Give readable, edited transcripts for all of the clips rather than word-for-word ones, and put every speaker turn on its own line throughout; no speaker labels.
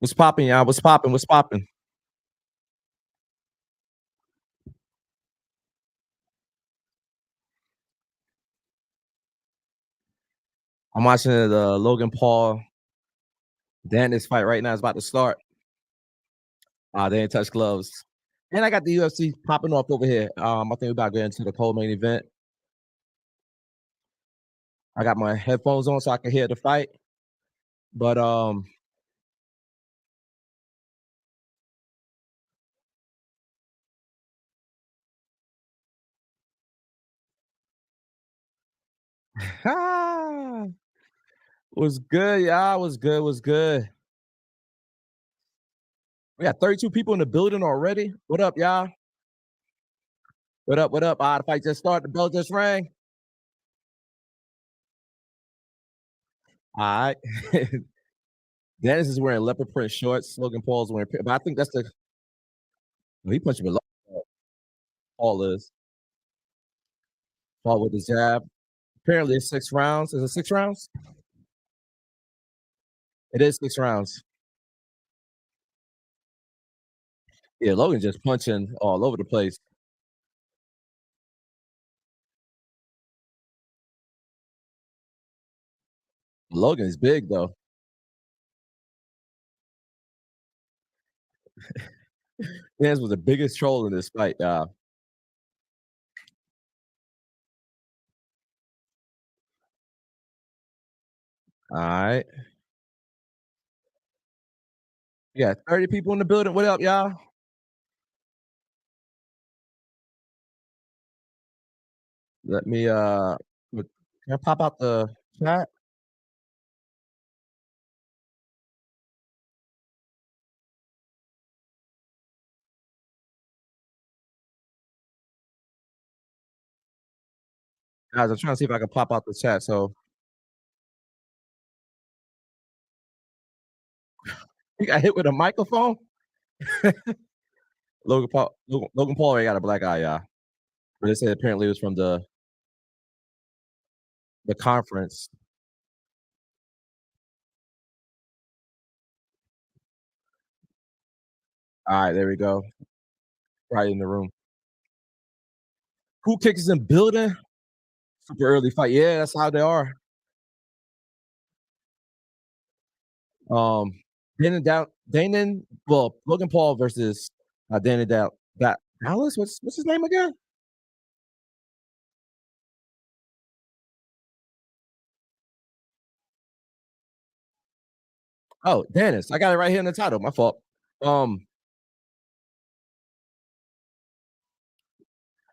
What's popping, y'all? What's popping? What's popping? I'm watching the Logan Paul Danis fight right now. It's about to start. They ain't touch gloves. And I got the UFC popping off over here. I think we're about to get into the co-main event. I got my headphones on so I can hear the fight. But was good, y'all. Was good, was good. We got 32 people in the building already. What up, y'all? What up? What up? The fight just started. The bell just rang. All right. Dennis is wearing leopard print shorts. Logan Paul's wearing, but I think that's the he punched me. Paul is Paul with the jab. Apparently, it's 6 rounds. Is it 6 rounds? It is 6 rounds. Yeah, Logan just punching all over the place. Logan is big though. Dan's was the biggest troll in this fight. All right. Yeah, 30 people in the building. What up, y'all? Let me can I pop out the chat? Guys, I'm trying to see if I can pop out the chat. So you got hit with a microphone? Logan Paul already got a black eye, y'all. But they said apparently it was from the conference. All right, there we go. Right in the room. Who kicks is in building? Super early fight. Yeah, that's how they are. Um, Logan Paul versus Dana Dallas. What's his name again? Oh, Danis. I got it right here in the title. My fault. Um,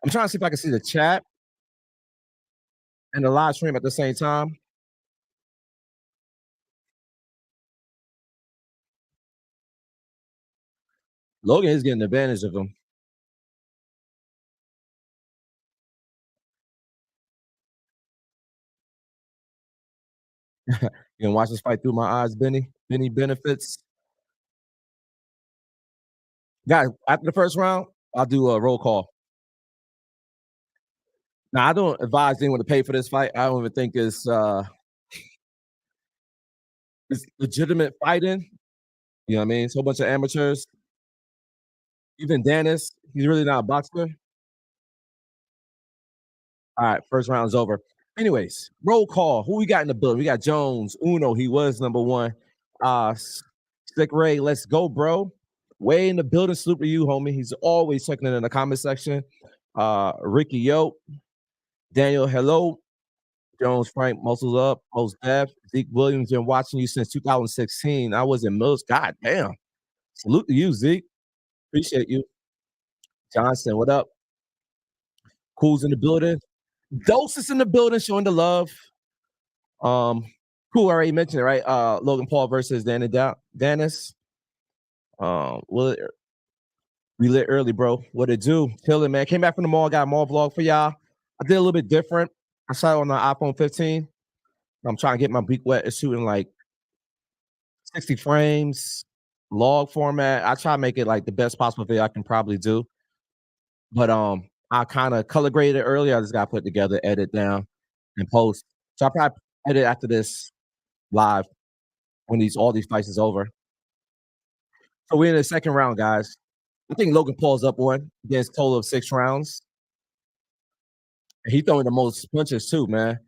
I'm trying to see if I can see the chat and the live stream at the same time. Logan is getting advantage of him. You can watch this fight through my eyes, Benny. Benny benefits. Guys, after the first round, I'll do a roll call. Now, I don't advise anyone to pay for this fight. I don't even think it's legitimate fighting. You know what I mean? It's a whole bunch of amateurs. Even Danis, he's really not a boxer. All right, first round is over. Anyways, roll call. Who we got in the building? We got Jones, Uno. He was number one. Slick Ray, let's go, bro. Way in the building. Salute to you, homie. He's always checking in the comment section. Ricky Yo, Daniel, hello. Jones, Frank, muscles up, most depth. Zeke Williams, been watching you since 2016. I was in Mills. God damn. Salute to you, Zeke. Appreciate you. Johnson, what up? Cool's in the building. Dose is in the building, showing the love. Cool already mentioned it, right? Logan Paul versus Danis. Well, we lit early, bro. What it do? Chilling, man. Came back from the mall, got a mall vlog for y'all. I did a little bit different. I shot on the iPhone 15. I'm trying to get my beak wet. It's shooting like 60 frames, log format. I try to make it like the best possible video I can probably do. but I kind of color graded it earlier. I just got to put it together, edit down, and post. So I probably edit after this live when these all these fights is over. So we're in the second round, guys. I think Logan Paul's up one against total of 6 rounds. And he throwing the most punches too, man.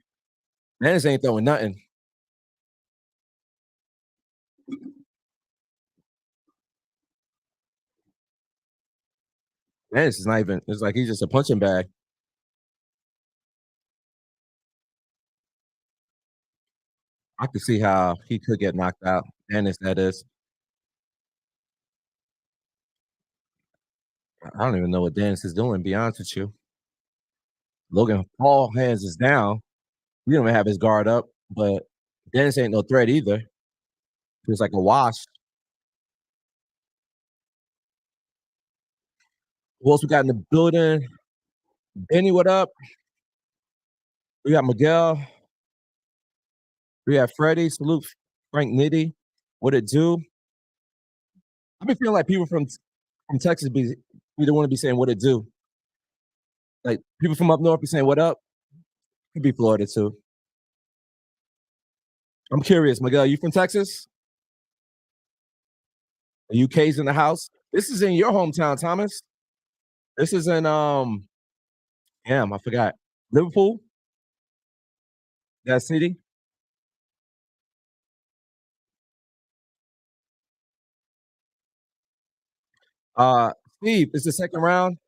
Danis ain't throwing nothing. Danis is not even. It's like he's just a punching bag. I could see how he could get knocked out. Danis, that is. I don't even know what Danis is doing. To be honest with you, Logan Paul hands is down. He don't even have his guard up, but Danis ain't no threat either. It's like a wash. Who else we got in the building? Benny, what up? We got Miguel. We have Freddie. Salute Frank Nitty. What it do? I've been feeling like people from Texas we don't want to be saying what it do. Like people from up north be saying what up. Could be Florida too. I'm curious, Miguel. You from Texas? The UK's in the house. This is in your hometown, Thomas. This is in damn, I forgot. Liverpool, that city. Uh Steve, it's the second round.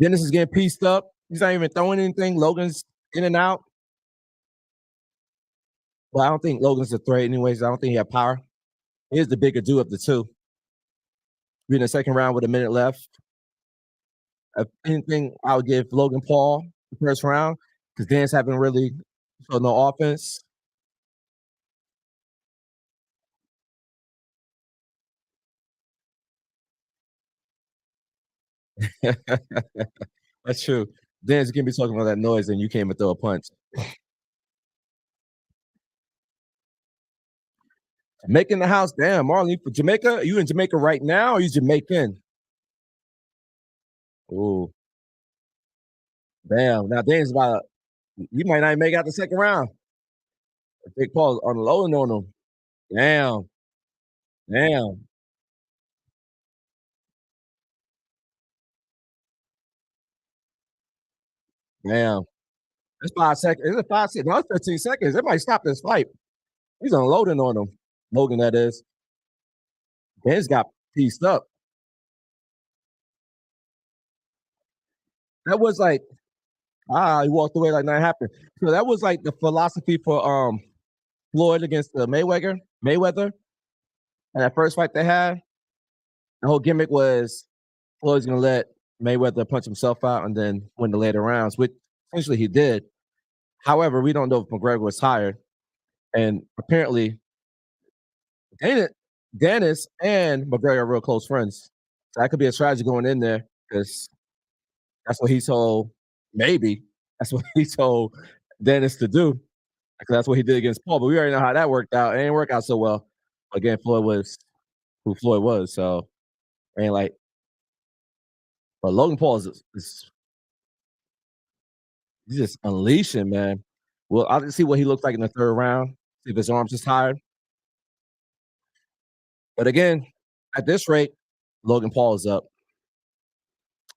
Dennis is getting pieced up. He's not even throwing anything. Logan's in and out. But I don't think Logan's a threat anyways. I don't think he had power. He is the bigger dude of the two. We're in the second round with a minute left. If anything, I would give Logan Paul the first round because Dance haven't really showed no offense. That's true. Dance can be talking about that noise and you came and throw a punch. Making the house, damn, Marley for Jamaica. Are you in Jamaica right now or are you Jamaican? Oh, damn. Now Dane's about you might not make out the second round. Big Paul on the low and on him. Damn, damn, damn. It's 5 seconds. Is it 5 seconds? No, it's 15 seconds. It might stop this fight. He's unloading on him. Logan, that is. Ben's got pieced up. That was like, he walked away like nothing happened. So that was like the philosophy for Floyd against Mayweather. And that first fight they had, the whole gimmick was Floyd's gonna let Mayweather punch himself out and then win the later rounds, which essentially he did. However, we don't know if McGregor was tired. And apparently Dana, Danis and McGregor are real close friends. So that could be a strategy going in there because that's what he told, maybe that's what he told Dennis to do. Because that's what he did against Paul. But we already know how that worked out. It didn't work out so well. Again, Floyd was who Floyd was. So ain't like, but Logan Paul is he's just unleashing, man. Well, I'll just see what he looks like in the third round. See if his arms is tired. But again, at this rate, Logan Paul is up.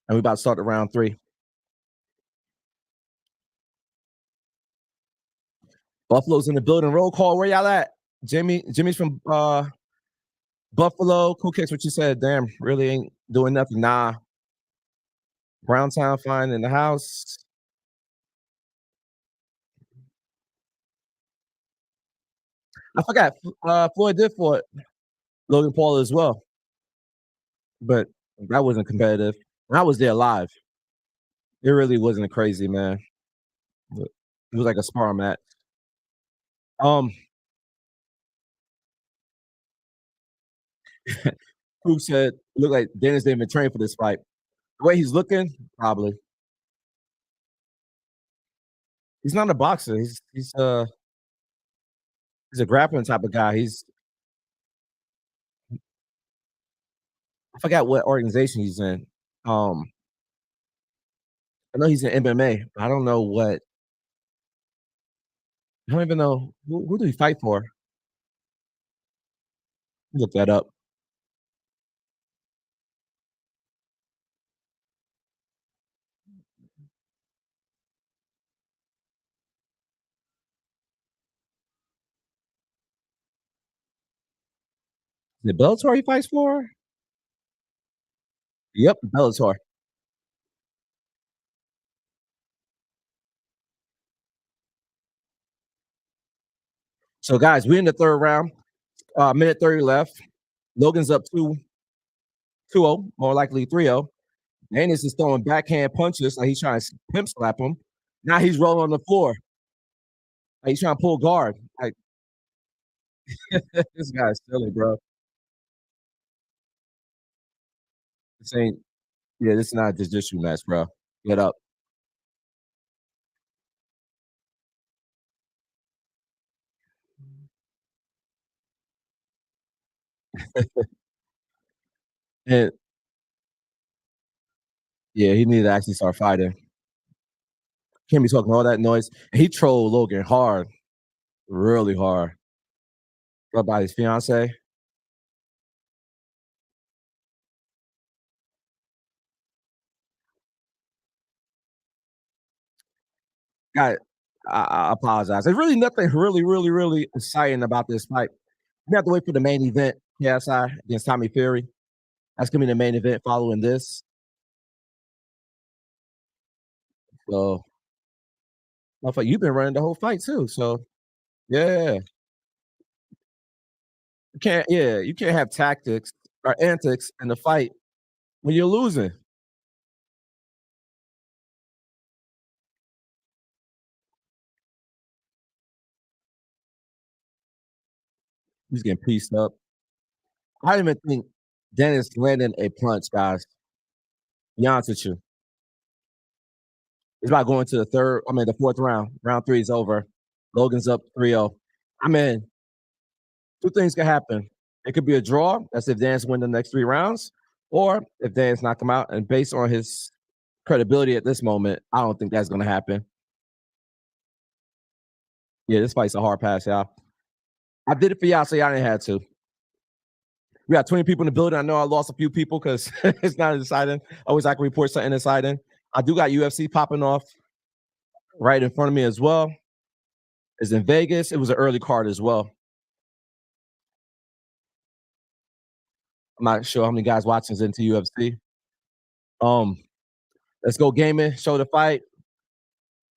And we about to start the round three. Buffalo's in the building. Roll call. Where y'all at? Jimmy's from Buffalo. Cool kicks what you said. Damn, really ain't doing nothing. Nah. Browntown fine in the house. I forgot. Floyd did for Logan Paul as well. But that wasn't competitive. And I was there live. It really wasn't crazy, man. It was like a sparring match. Um, Who said look like Dennis didn't even train for this fight. The way he's looking, probably. He's not a boxer. He's a grappling type of guy. I forgot what organization he's in. I know he's in MMA, but I don't know what I don't even know who did he fight for? Look that up. The Bellator he fights for? Yep, Bellator. So guys, we're in the third round. Minute 30 left. Logan's up 2-0, more likely 3-0. Danis is throwing backhand punches like he's trying to pimp slap him. Now he's rolling on the floor. Like he's trying to pull guard. Like this guy's silly, bro. This ain't this is not a jiu-jitsu match, bro. Get up. And yeah, he needed to actually start fighting. Can't be talking all that noise. And he trolled Logan hard, really hard. What about his fiance? God, I apologize. There's really nothing really exciting about this fight. We have to wait for the main event, KSI against Tommy Fury. That's gonna be the main event following this. So, motherfucker, you've been running the whole fight too. So, yeah, you can't have tactics or antics in the fight when you're losing. He's getting pieced up. I don't even think Dennis landed a punch, guys. Be honest with you. It's about going to the fourth round. Round three is over. Logan's up 3-0. I mean, two things can happen. It could be a draw. That's if Dan's win the next three rounds, or if Dan's knock him out. And based on his credibility at this moment, I don't think that's going to happen. Yeah, this fight's a hard pass, y'all. I did it for y'all, so y'all didn't have to. We got 20 people in the building. I know I lost a few people because it's not exciting. I always like to report something exciting. I do got UFC popping off right in front of me as well. It's in Vegas. It was an early card as well. I'm not sure how many guys watching is into UFC. Um, let's go gaming. Show the fight.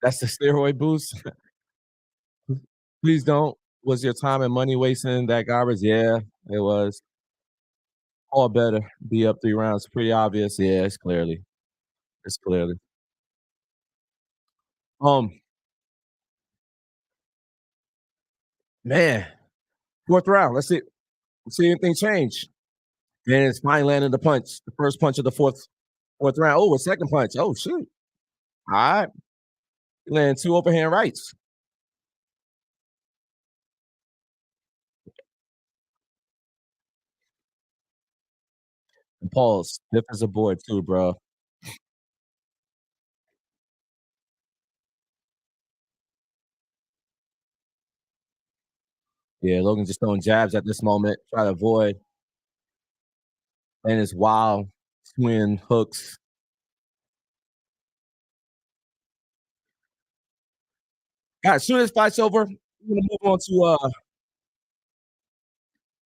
That's the steroid boost. Please don't. Was your time and money wasting that garbage? Yeah, it was. All better. Be up three rounds. Pretty obvious. Yeah, it's clearly. It's clearly. Um, man, fourth round. Let's see. Let's see anything change. Then it's finally landing the punch. The first punch of the fourth round. Oh, a second punch. Oh shoot. All right. Landing two overhand rights. And Paul's stiff as a board too, bro. Yeah, Logan just throwing jabs at this moment, try to avoid and his wild twin hooks. Guys, as soon as fight's over, we're gonna move on to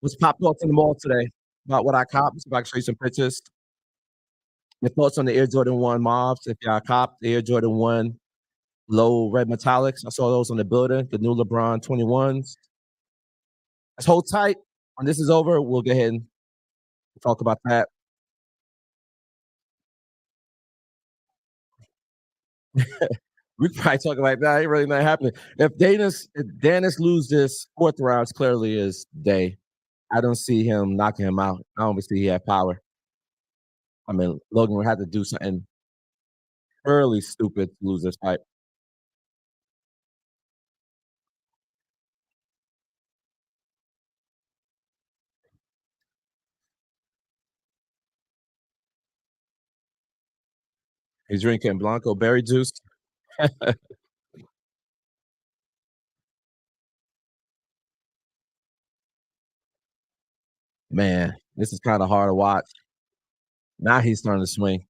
what's popped off in the mall today about what I copped. See if I can show you some pictures. Your thoughts on the Air Jordan 1 mobs, if y'all copped the Air Jordan 1 low red metallics. I saw those on the building, the new LeBron 21s. Let's hold tight. When this is over, we'll go ahead and talk about that. We can probably talk about that. Ain't really not happening. If Danis lose this fourth round, it's clearly his day. I don't see him knocking him out. I don't see he have power. I mean, Logan would have to do something early stupid to lose this fight. He's drinking Blanco berry juice. Man, this is kinda hard to watch. Now he's starting to swing.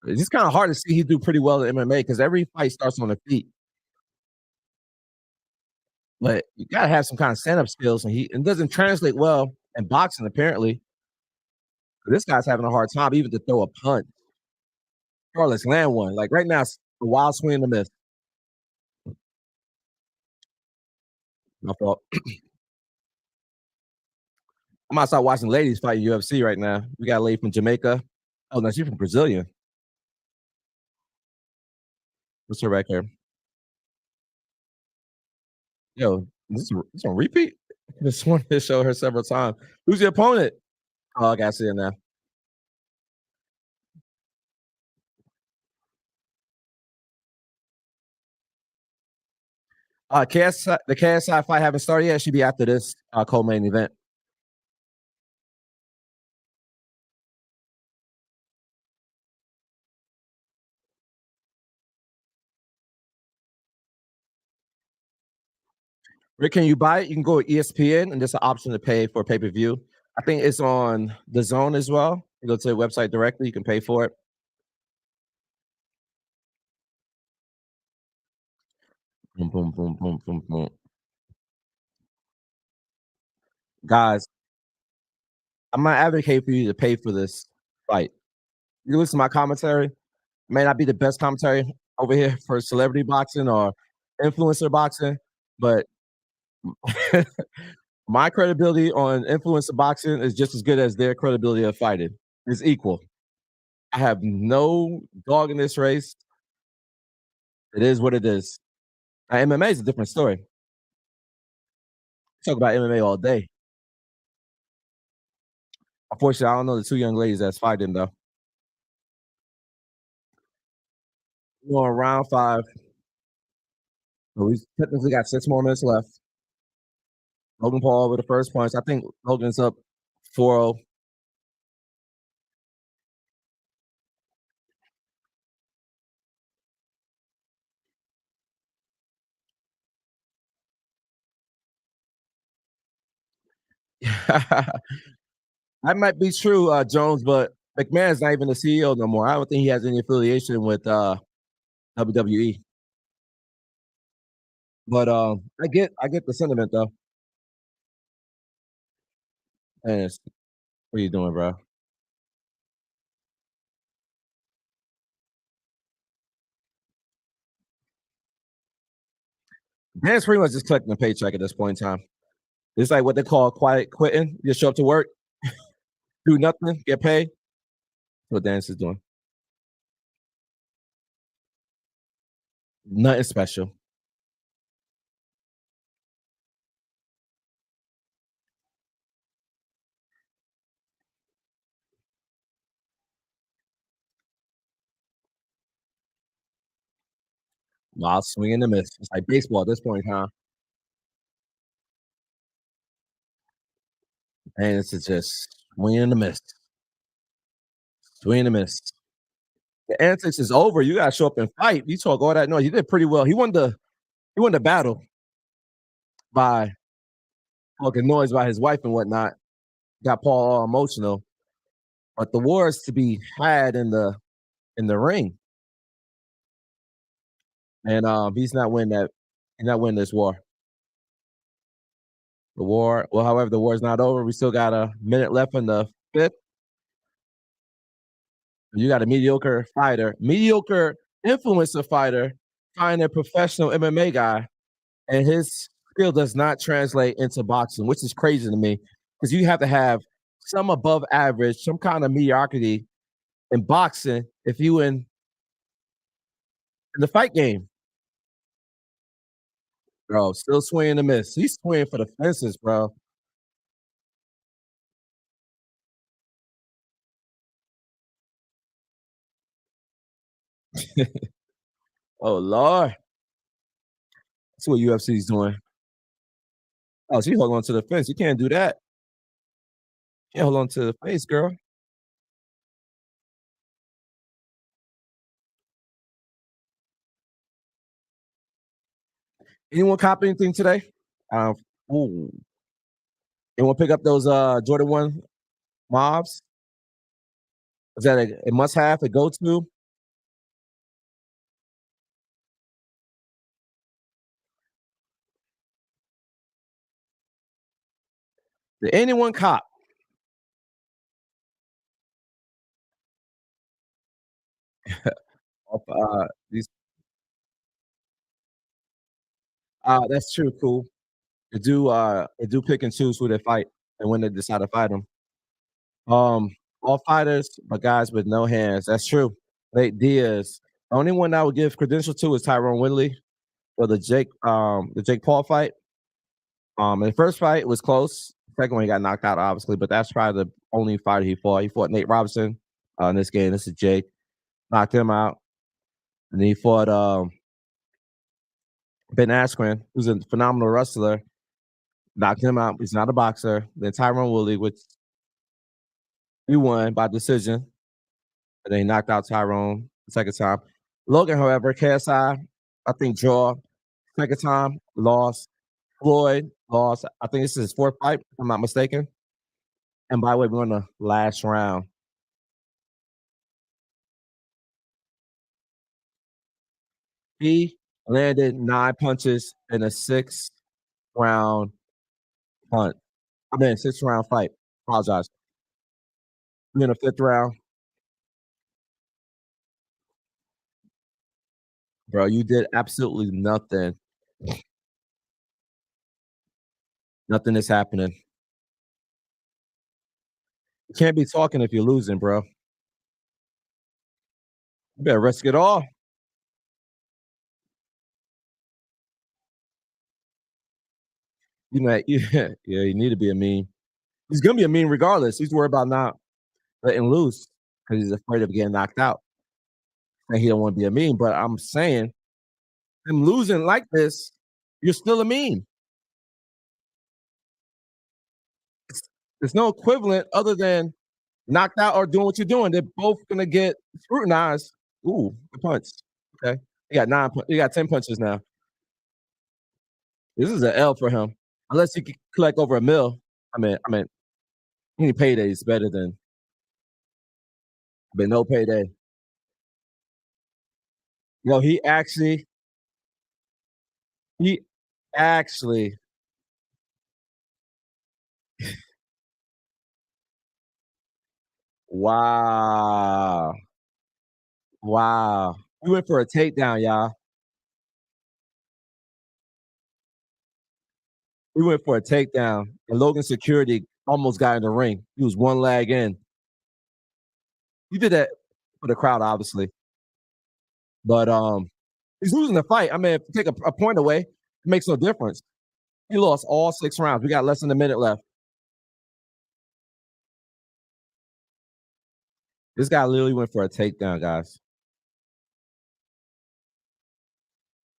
It's just kinda hard to see he do pretty well in MMA because every fight starts on the feet, but you gotta have some kind of stand-up skills, and he it doesn't translate well in boxing apparently. This guy's having a hard time even to throw a punch or let's land one. Like, right now, it's a wild swing and a miss. My fault. I might start watching ladies fight UFC right now. We got a lady from Jamaica. Oh, no, she's from Brazilian. What's her record? Yo, this on repeat? I just wanted to show her several times. Who's your opponent? Oh, I gotta see it now. KSI, the KSI fight haven't started yet. It should be after this co-main event. Where can you buy it? You can go to ESPN, and there's an option to pay for pay per view. I think it's on the Zone as well. You go to the website directly. You can pay for it. Boom, boom, boom, boom, boom, boom. Guys, I'm not advocate for you to pay for this fight. You listen to my commentary. May not be the best commentary over here for celebrity boxing or influencer boxing, but my credibility on influencer boxing is just as good as their credibility of fighting. It's equal. I have no dog in this race. It is what it is. MMA is a different story. Talk about MMA all day. Unfortunately, I don't know the two young ladies that's fighting though. We're on round five. So we technically got 6 more minutes left. Logan Paul with the first punch. I think Logan's up 4-0. That might be true, Jones, but McMahon's not even the CEO no more. I don't think he has any affiliation with WWE. But I get the sentiment though. And what are you doing, bro? Dan's pretty much just collecting a paycheck at this point in time. It's like what they call quiet quitting. You show up to work, do nothing, get paid. That's what Dance is doing. Nothing special. Wild swing and a miss. It's like baseball at this point in time. And it's just swing and a miss. Swing and a miss. The antics is over. You gotta show up and fight. You talk all that noise. He did pretty well. He won the battle by talking noise by his wife and whatnot. Got Paul all emotional. But the war is to be had in the ring. And he's not winning that. He's not winning this war. The war, well, however, the war is not over. We still got a minute left in the fifth. You got a mediocre influencer fighter, fighting a professional MMA guy, and his skill does not translate into boxing, which is crazy to me because you have to have some above average, some kind of mediocrity in boxing if you in the fight game, bro. Still swinging a miss. He's swinging for the fences, bro. Oh Lord, that's what UFC is doing. Oh, she hold on to the fence. You can't do that. You can't hold on to the face, girl. Anyone cop anything today? Um, ooh. Anyone pick up those Jordan 1 Mauves? Is that a must have, a go to? Did anyone cop? These That's true, cool. They do pick and choose who they fight and when they decide to fight them. Um, all fighters, but guys with no hands. That's true. Nate Diaz. The only one I would give credential to is Tyrone Woodley for the Jake Paul fight. In the first fight was close. Second one he got knocked out, obviously, but that's probably the only fighter he fought. He fought Nate Robinson in this game. This is Jake. Knocked him out. And then he fought Ben Askren, who's a phenomenal wrestler. Knocked him out. He's not a boxer. Then Tyrone Woodley, which he won by decision. And then he knocked out Tyrone the second time. Logan, however, KSI, I think draw. Second time, lost. Floyd lost. I think this is his fourth fight, if I'm not mistaken. And by the way, we're on the last round. He landed 9 punches in a 6 round punt. I mean, 6 round fight. Apologize. We're in the fifth round. Bro, you did absolutely nothing. Nothing is happening. You can't be talking if you're losing, bro. You better risk it all. You know, yeah, you need to be a meme. He's gonna be a meme regardless. He's worried about not letting loose because he's afraid of getting knocked out. And he don't want to be a meme. But I'm saying him losing like this, you're still a meme. There's no equivalent other than knocked out or doing what you're doing. They're both gonna get scrutinized. Ooh, the punch. Okay. You got 10 punches now. This is an L for him. Unless he can collect over a mill. I mean, any payday is better than but no payday. Yo, he actually, wow. Wow. We went for a takedown, y'all. We went for a takedown, and Logan security almost got in the ring. He was one leg in. He did that for the crowd, obviously, but he's losing the fight. I mean, if you take a point away, it makes no difference. He lost all 6 rounds. We got less than a minute left. This guy literally went for a takedown, guys.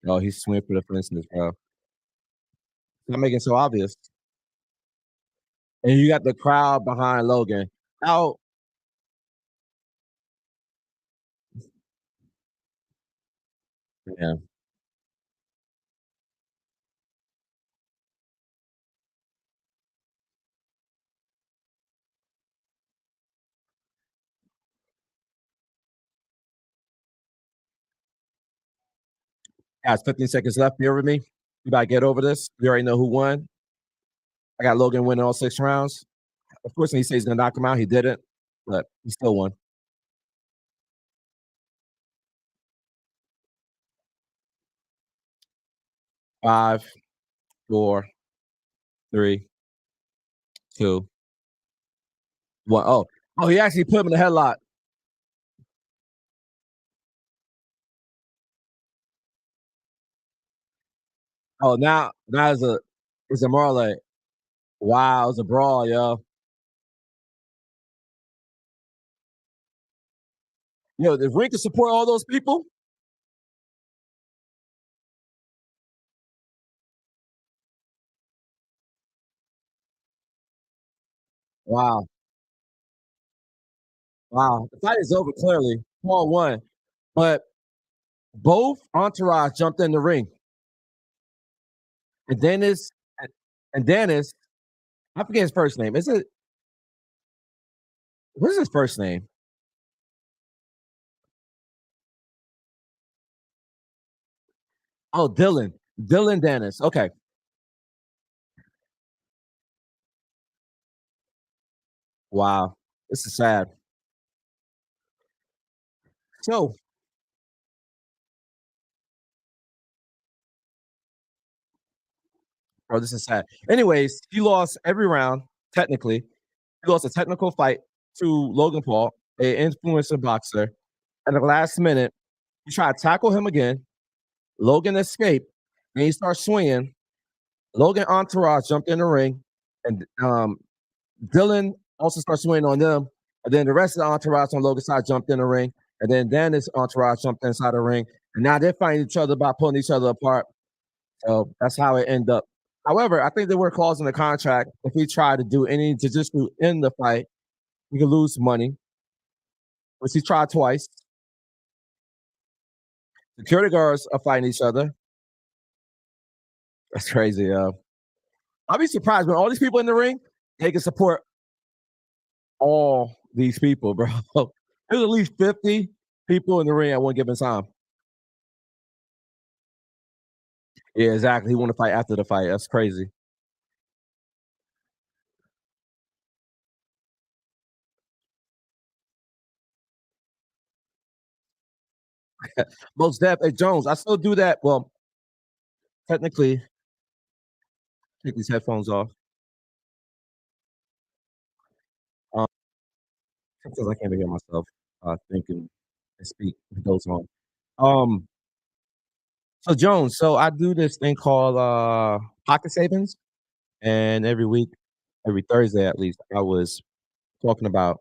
Oh, he's swinging for the fences, bro. Not making it so obvious. And you got the crowd behind Logan. How yeah. Guys, 15 seconds left. You with me? We about to get over this. We already know who won. I got Logan winning all 6 rounds. Of course, when he says he's gonna knock him out, he didn't, but he still won. 5, 4, 3, 2, 1. Oh, he actually put him in the headlock. Oh, now it's a Marley. Wow, it's a brawl, yo. Yo, the ring can support all those people. Wow, wow. The fight is over clearly. Paul won, but both entourage jumped in the ring. And Dennis and Danis, I forget his first name. Is it what is his first name? Oh, Dylan. Dylan Dennis. Okay. Wow. This is sad. So, bro, this is sad. Anyways, he lost every round, technically. He lost a technical fight to Logan Paul, an influencer boxer. At the last minute, he tried to tackle him again. Logan escaped, and he starts swinging. Logan entourage jumped in the ring, and Dylan also starts swinging on them. And then the rest of the entourage on Logan's side jumped in the ring. And then Dennis' entourage jumped inside the ring. And now they're fighting each other by pulling each other apart. So that's how it ended up. However, I think there were clauses in the contract. If he tried to do any jiu-jitsu in the fight, he could lose money, which he tried twice. Security guards are fighting each other. That's crazy. I'll be surprised when all these people in the ring, they can support all these people, bro. There's at least 50 people in the ring at one given time. Yeah, exactly. He want to fight after the fight. That's crazy. Most Def, hey Jones, I still do that. Well, technically, take these headphones off. Um, Sometimes I can't even hear myself thinking and speak. It goes on. Um, so Jones, so I do this thing called pocket savings, and every week, every Thursday at least, I was talking about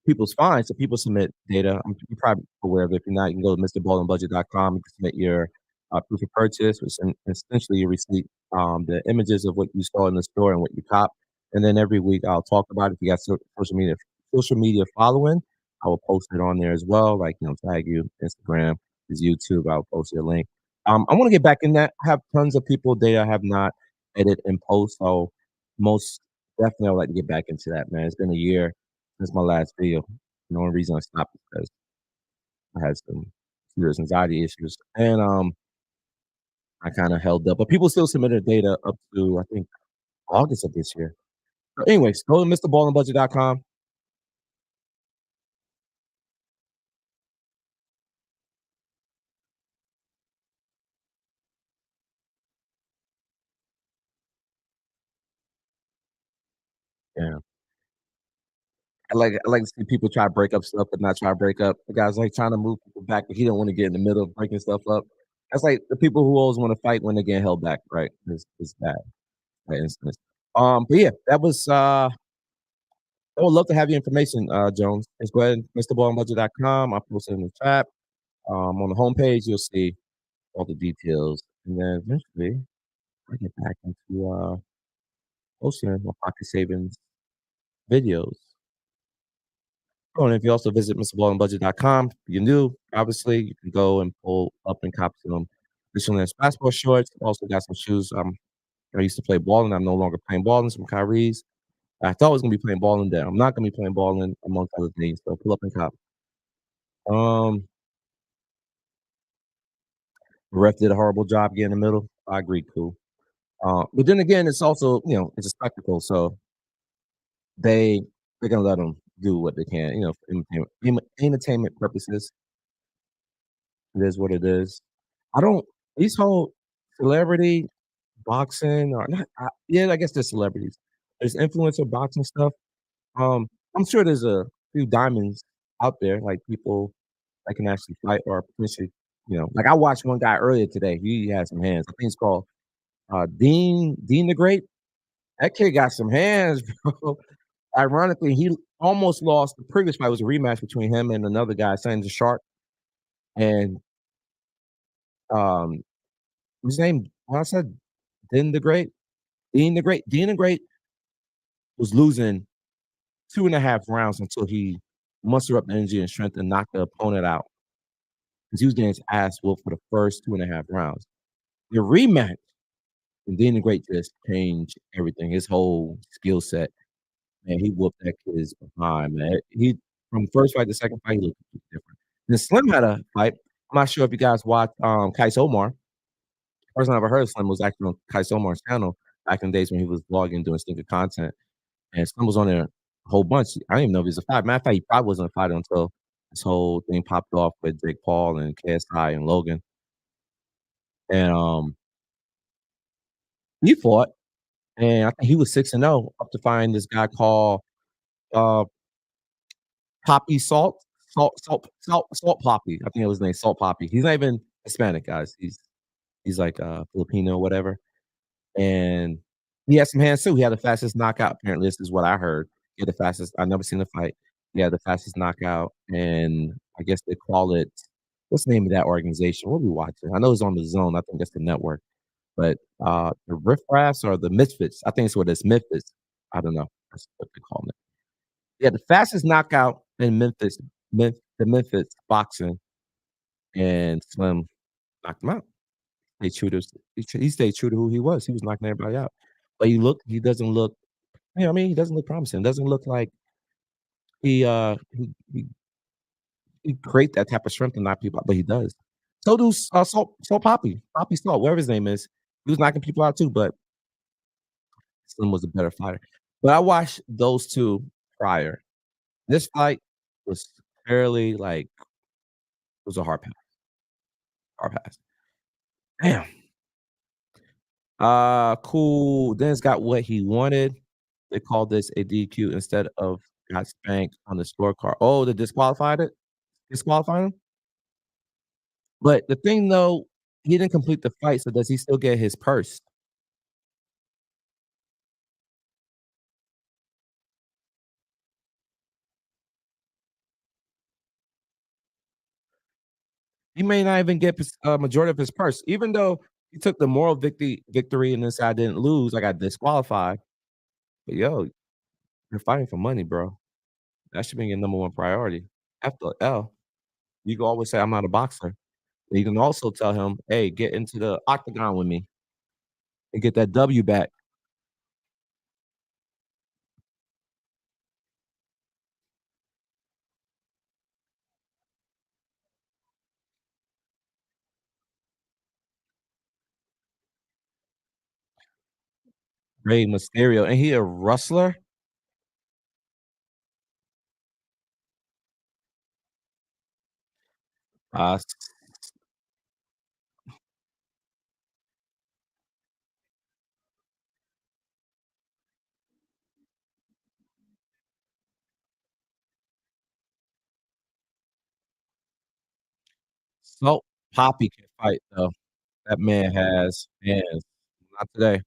people's fines. So people submit data. You're probably aware of it. If you're not, you can go to MrBallAndBudget.com. You can submit your proof of purchase, which essentially your receipt, the images of what you saw in the store and what you cop. And then every week I'll talk about it. If you got social media following, I will post it on there as well. Like tag you, Instagram, is YouTube. I'll post your link. I want to get back in that. I have tons of people data I have not edit and post. So most definitely I'd like to get back into that, man. It's been a year since my last video. The only reason I stopped is because I had some serious anxiety issues, and I kind of held up. But people still submitted data up to I think August of this year. But anyways, go to MrBallAndBudget.com. Yeah, I like to see people try to break up stuff, but not try to break up. The guy's like trying to move people back, but he don't want to get in the middle of breaking stuff up. That's like the people who always want to fight when they get held back, right? Is that instance. But yeah, that was I would love to have your information, Jones. Just go ahead, MrBallAndBudget.com. I'll post it in the chat. On the homepage, you'll see all the details. And then eventually, I get back into posting my pocket savings videos. Oh, and if you also visit MrBallAndBudget.com, you can do, obviously, you can go and pull up and cop some additional basketball shorts. Also got some shoes. I used to play balling. I'm no longer playing balling. Some Kyrie's. I thought I was gonna be playing balling there. I'm not gonna be playing balling amongst other things. So pull up and cop. Um, the ref did a horrible job getting in the middle. I agree, cool. But then again, it's also it's a spectacle, so they they're gonna let them do what they can, for entertainment purposes. It is what it is. I don't these whole celebrity boxing or not. Yeah, I guess they're celebrities. There's influencer boxing stuff. I'm sure there's a few diamonds out there, like people that can actually fight or potentially, like I watched one guy earlier today. He had some hands. I think it's called Dean the Great. That kid got some hands, bro. Ironically, he almost lost the previous fight was a rematch between him and another guy, Sands Sharp. And um his name I said Dean the Great. Dean the Great was losing 2.5 rounds until he mustered up the energy and strength and knocked the opponent out. Because he was getting his ass whooped for the first 2.5 rounds. The rematch And then the Great just changed everything. His whole skill set, man, he whooped that kid's behind, man. He from first fight to second fight, he looked different. Then Slim had a fight. I'm not sure if you guys watched Kais Omar. First time I ever heard of Slim was actually on Kais Omar's channel back in the days when he was vlogging, doing stinker content. And Slim was on there a whole bunch. I didn't even know if he was a fighter. Matter of fact, he probably wasn't a fighter until this whole thing popped off with Jake Paul and KSI and Logan. And he fought, and I think he was 6-0 up to find this guy called uh Poppy Salt Poppy. I think it was his name, Salt Poppy. He's not even Hispanic, guys. He's like Filipino or whatever. And he had some hands too. He had the fastest knockout. Apparently, this is what I heard. He had the fastest. I never seen the fight. He had the fastest knockout, and I guess they call it. What's the name of that organization? What are we watching? I know it's on the Zone. I think that's the network. But the Riff Raffs or the Misfits. I think it's what it's Memphis. I don't know. That's what they call it. Yeah, the fastest knockout in Memphis, the Memphis boxing, and Slim knocked him out. He stayed true to who he was. He was knocking everybody out. But he doesn't look, you know what I mean? He doesn't look promising. Doesn't look like he create that type of strength to knock people out, but he does. So does Poppy Salt, whatever his name is. He was knocking people out too, but Slim was a better fighter. But I watched those two prior. This fight was fairly like it was a hard pass. Hard pass. Damn. Cool. Dennis got what he wanted. They called this a DQ instead of got spanked on the scorecard. Oh, they disqualified it? Disqualified him? But the thing though, he didn't complete the fight, so does he still get his purse? He may not even get majority of his purse, even though he took the moral victory and this guy didn't lose. I got disqualified. But yo, you're fighting for money, bro. That should be your number one priority. After L, you can always say I'm not a boxer. And you can also tell him, hey, get into the octagon with me and get that W back. Rey Mysterio. And he a wrestler? Uh so Poppy can fight though. That man has hands. Not today.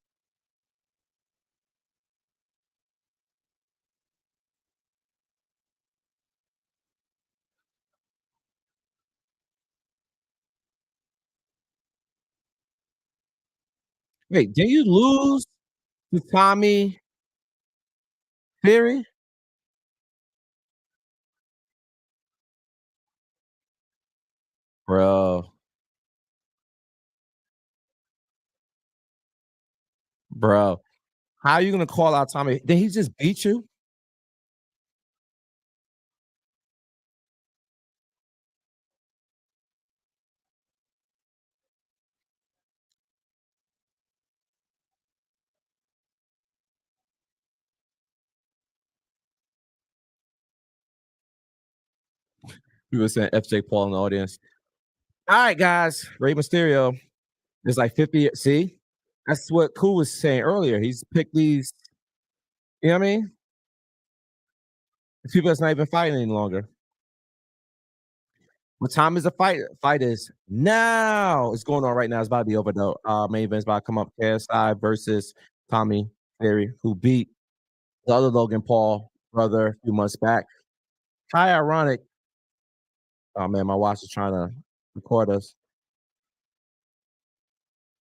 Wait, did you lose to Tommy Fury? Bro, bro. How are you gonna call out Tommy? Did he just beat you? We were saying FJ Paul in the audience. All right, guys. Rey Mysterio is like 50. See, that's what Cool was saying earlier. He's picked these, you know what I mean? People that's not even fighting any longer. What time is the fight? Fight is now. It's going on right now. It's about to be over though. Main event's about to come up. KSI versus Tommy Fury, who beat the other Logan Paul brother a few months back. How ironic. Oh man, my watch is trying to record us.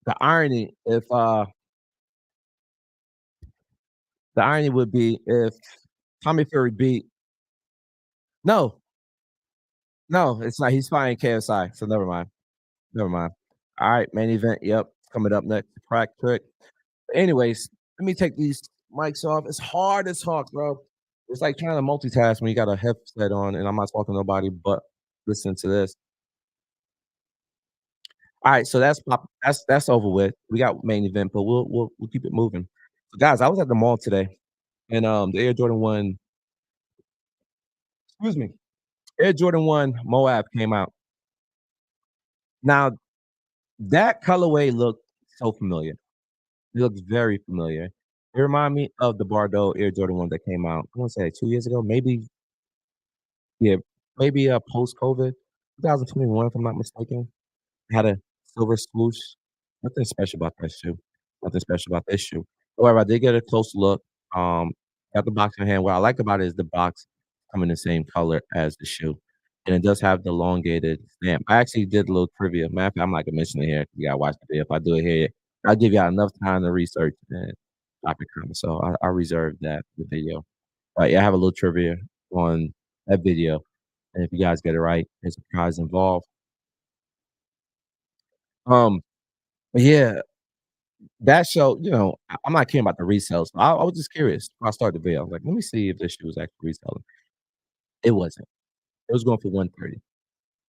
The irony, if the irony would be if Tommy Fury beat no, no, it's not. He's fighting KSI, so never mind. Never mind. All right, main event. Yep. coming up next. Crack trick. Anyways, let me take these mics off. It's hard as talk, bro. It's like trying to multitask when you got a headset on and I'm not talking to nobody but listening to this. All right, so that's over with. We got main event, but we'll keep it moving. So guys, I was at the mall today and the Air Jordan 1, excuse me, Air Jordan 1 Moab came out. Now that colorway looked so familiar. It looks very familiar. It remind me of the Bordeaux Air Jordan 1 that came out, I wanna say 2 years ago, maybe, yeah, maybe, post-COVID, 2021, if I'm not mistaken. Had a silver swoosh. Nothing special about that shoe. Nothing special about this shoe. However, I did get a close look. Um, got the box in hand. What I like about it is the box come in the same color as the shoe, and it does have the elongated stamp. I actually did a little trivia. Matter of fact, I'm not gonna mention it here. You gotta watch the video. If I do it here, I'll give y'all enough time to research and drop your comments. So I reserved that for the video. But yeah, I have a little trivia on that video, and if you guys get it right, there's a prize involved. Um, but yeah, that show, I'm not caring about the resales. I was just curious when I started the video. I was like, "Let me see if this shoe was actually reselling." It wasn't. It was going for 130.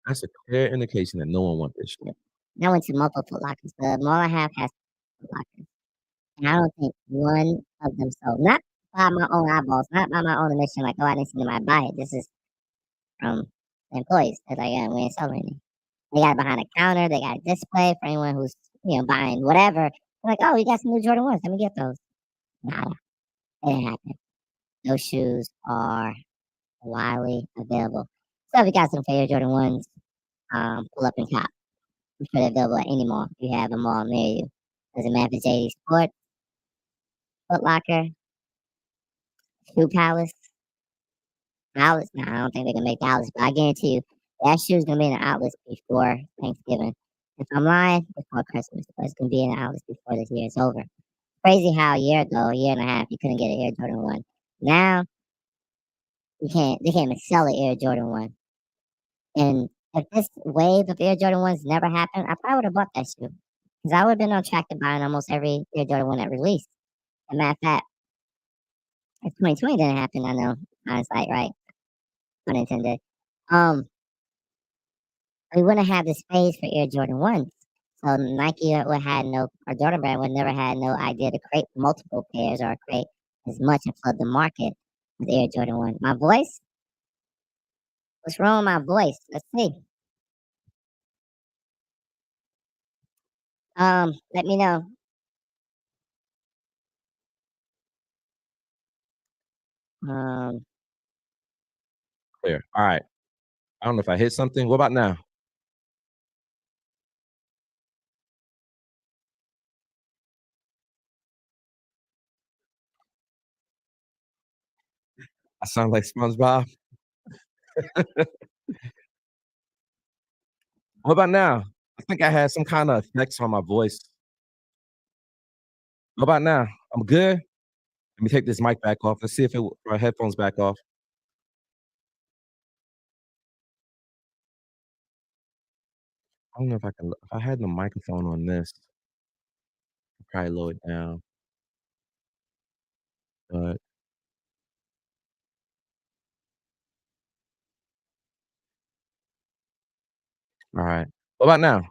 That's a clear indication that no one want this shoe.
I went to multiple Foot Lockers. The mall I have has Foot Lockers, and I don't think one of them sold. Not by my own eyeballs, not by my own admission. Like, oh, I didn't see anybody buy it. This is from the employees. They're like, yeah, we ain't selling anything. They got it behind a counter. They got a display for anyone who's buying whatever. They're like, oh, you got some new Jordan ones. Let me get those. Nada. It didn't happen. Those shoes are widely available. So if you got some favorite Jordan ones, pull up and cop. I'm sure they're available at any mall if you have a mall near you. Doesn't matter if it's JD Sport, Foot Locker, Shoe Palace, outlets. Now I don't think they can make the outlets, but I guarantee you that shoe's gonna be in the outlets before Thanksgiving. If I'm lying, before Christmas, but it's gonna be in the outlets before this year is over. Crazy how a year ago, a year and a half, you couldn't get an Air Jordan 1. Now they can't even sell an Air Jordan 1. And if this wave of Air Jordan 1s never happened, I probably would have bought that shoe. Because I would have been on track to buying almost every Air Jordan 1 that released. As a matter of fact, if 2020 didn't happen, I know hindsight, right? Unintended. We wouldn't have the space for Air Jordan 1s. So Nike would had no, or Jordan brand would never had no idea to create multiple pairs or create as much and flood the market with Air Jordan 1. My voice? What's wrong with my voice? Let's see. Let me know. Um,
Clear. All right. I don't know if I hit something. What about now? I sound like SpongeBob. What about now? I think I had some kind of effects on my voice. What about now? I'm good. Let me take this mic back off. Let's see if my headphones back off. I don't know if I can. If I had the microphone on this, I'd probably lower it down. But all right. What about now?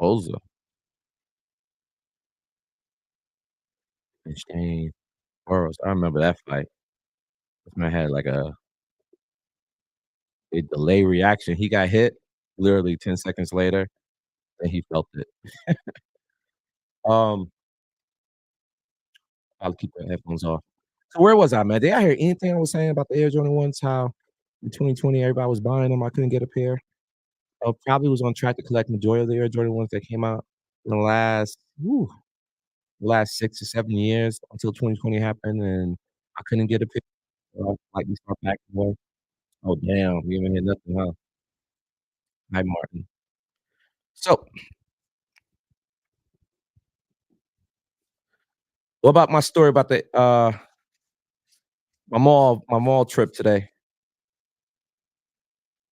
Oza and Shane Burroughs. I remember that fight. This man had like a delay reaction. He got hit literally 10 seconds later, and he felt it. Um, I'll keep the headphones off. So where was I, man? Did I hear anything I was saying about the Air Jordan 1s? How in 2020 everybody was buying them. I couldn't get a pair. Probably was on track to collect majority of the Air Jordan 1s that came out in the last 6 or 7 years until 2020 happened, and I couldn't get a pair. So like we start back away. Oh damn, we haven't hit nothing, huh? Hi, Martin. So what about my story about my mall trip today,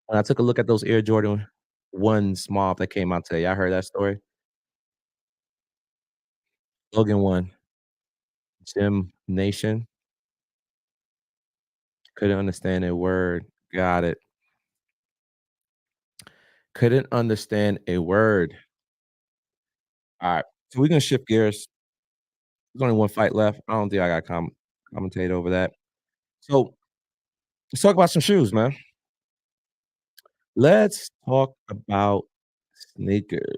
and I took a look at those Air Jordan 1s Mauve that came out today. I heard that story? Logan won. Gym Nation. Couldn't understand a word. Got it. Couldn't understand a word. Alright, so we're gonna shift gears. There's only one fight left. I don't think I got commentate over that. So let's talk about some shoes, man. Let's talk about sneakers.